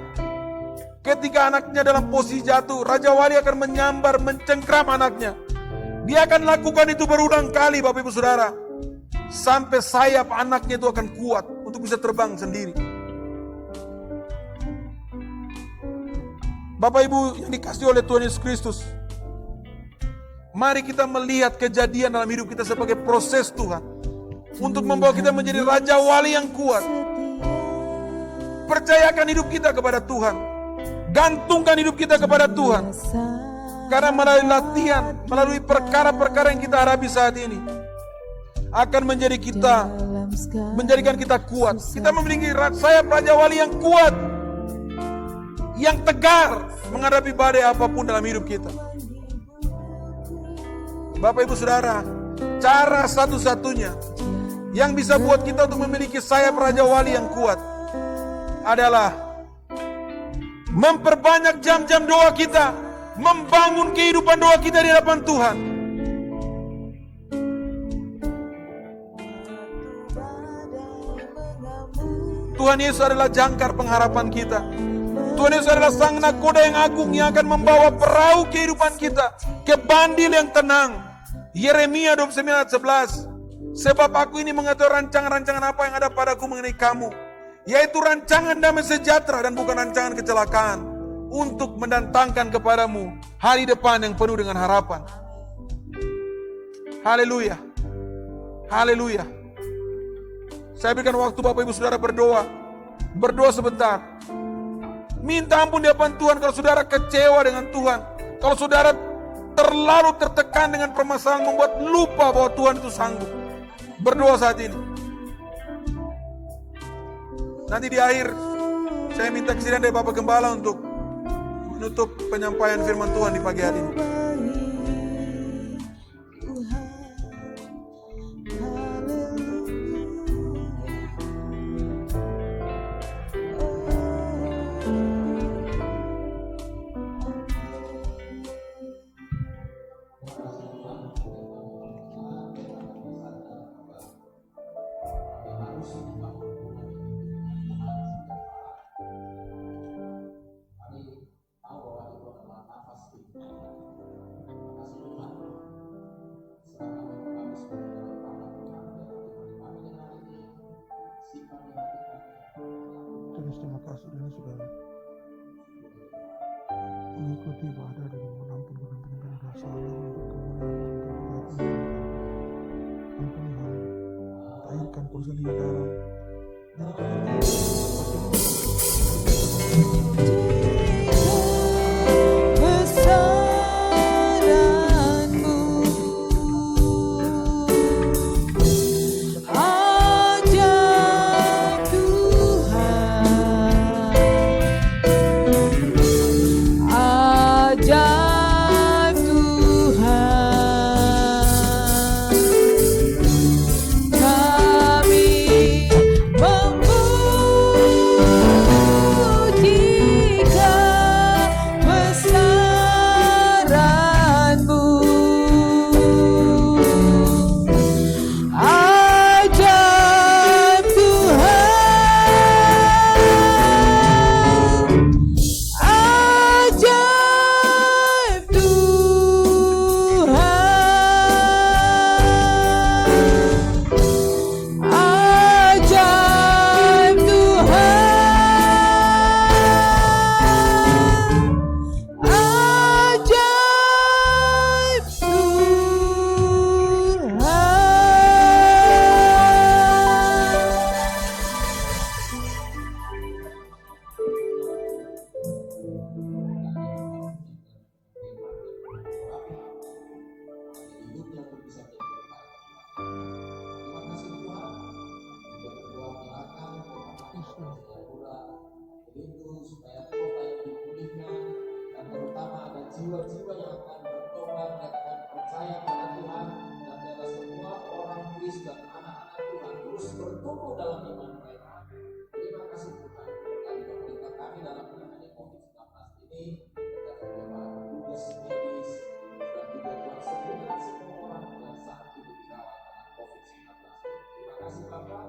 C: Ketika anaknya dalam posisi jatuh, Raja Wali akan menyambar, mencengkram anaknya. Dia akan lakukan itu berulang kali, Bapak Ibu Saudara, sampai sayap anaknya itu akan kuat untuk bisa terbang sendiri. Bapak Ibu yang dikasihi oleh Tuhan Yesus Kristus, mari kita melihat kejadian dalam hidup kita sebagai proses Tuhan untuk membawa kita menjadi Raja Wali yang kuat. Percayakan hidup kita kepada Tuhan, gantungkan hidup kita kepada Tuhan, karena melalui latihan, melalui perkara-perkara yang kita hadapi saat ini akan menjadikan kita kuat. Kita memiliki sayap Raja Wali yang kuat, yang tegar menghadapi badai apapun dalam hidup kita. Bapak Ibu Saudara, cara satu-satunya yang bisa buat kita untuk memiliki sayap Raja Wali yang kuat adalah memperbanyak jam-jam doa kita, membangun kehidupan doa kita di hadapan Tuhan. Tuhan Yesus adalah jangkar pengharapan kita. Tuhan Yesus adalah sang nakoda yang agung yang akan membawa perahu kehidupan kita ke bandil yang tenang. Yeremia 29 ayat 11. Sebab aku ini mengetahui rancangan-rancangan apa yang ada padaku mengenai kamu, yaitu rancangan damai sejahtera dan bukan rancangan kecelakaan, untuk mendatangkan kepadamu hari depan yang penuh dengan harapan. Haleluya. Haleluya. Saya berikan waktu Bapak Ibu Saudara berdoa. Berdoa sebentar. Minta ampun di hadapan Tuhan kalau saudara kecewa dengan Tuhan. Kalau saudara terlalu tertekan dengan permasalahan membuat lupa bahwa Tuhan itu sanggup. Berdoa saat ini. Nanti di akhir saya minta kesediaan dari Bapak Gembala untuk menutup penyampaian firman Tuhan di pagi hari ini. Yesus, terima kasih ini sudah mengikuti ibadah dan mengampuni dosa, airkan persediaan darah.
D: Jiwa-jiwa yang akan bertobat dan akan percaya pada Tuhan, dan biarlah semua orang Kudus dan anak-anak Tuhan terus bertumbuh dalam iman mereka. Terima kasih Tuhan, kami pemerintah kami dalam menangani COVID-19 ini, dan para petugas medis dan juga Tuhan sembuhkan semua orang yang saat ini dirawat karena COVID-19. Terima kasih Bapak,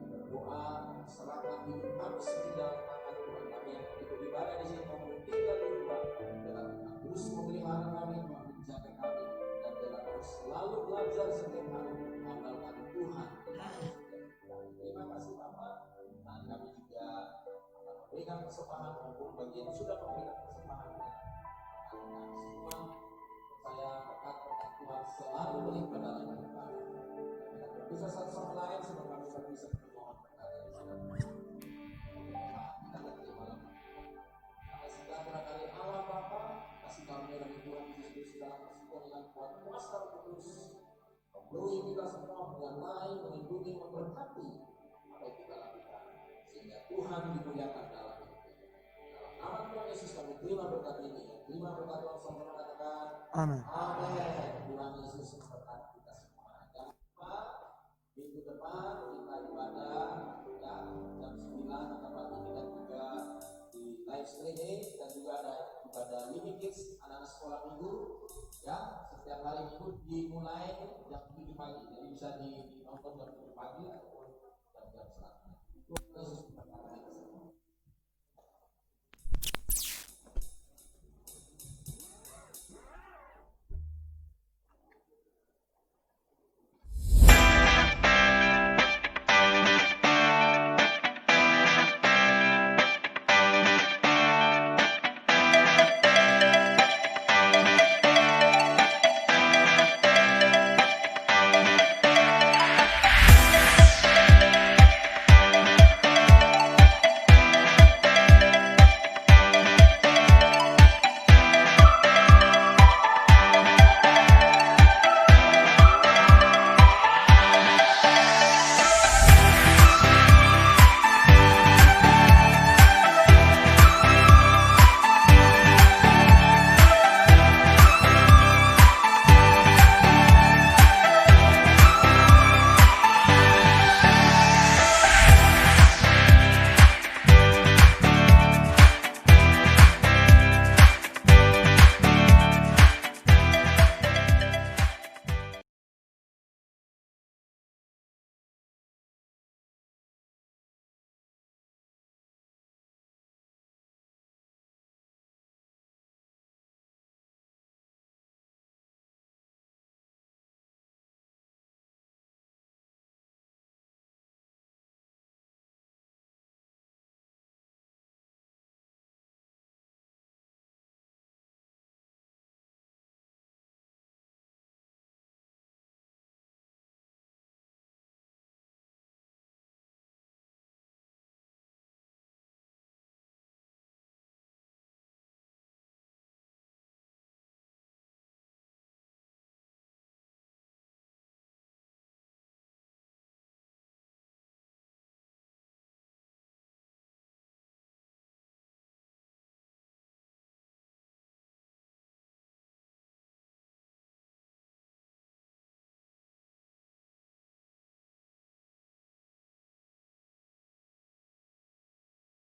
D: berdoa serahkan hidup kami sendiri dalam tangan Tuhan. Kami yang ikut ibadah di sini maupun tinggal di rumah, terus memelihara kami, menjaga kami, dan dalam selalu belajar setiap hari mengandalkan Tuhan. Terima kasih Bapak, dan kami juga akan memberikan persembahan maupun bagi yang sudah memberikan persembahan. Kami semua percaya berkat Tuhan selalu melimpah dalam hidup kami. Kami akan berpisah satu sama lain sebelum kami berpisah bermohon berkat dari Tuhan. Kita terima lama. Kami sejahtera dari Allah Bapa, kasih karunia dari Tuhan Yesus dalam persekutuan Tuhan kuasa kudus, memenuhi kita semua, menyertai, melindungi, memberkati apa yang kita lakukan, sehingga Tuhan dimuliakan dalam hidup kita. Dalam nama Tuhan Yesus kami terima berkat ini. Terima berkat Tuhan sama mengatakan
C: Amin.
D: Amin. Tuhan Yesus memberkati kita semua. Jangan lupa minggu depan kita ibadah ya, jam 9 atau pagi kita juga di live streaming, dan juga ada ibadah Living Kids anak-anak sekolah minggu ya, setiap hari minggu dimulai jam 7 pagi, jadi bisa dinonton jam 7 pagi ataupun jam-jam selanjutnya.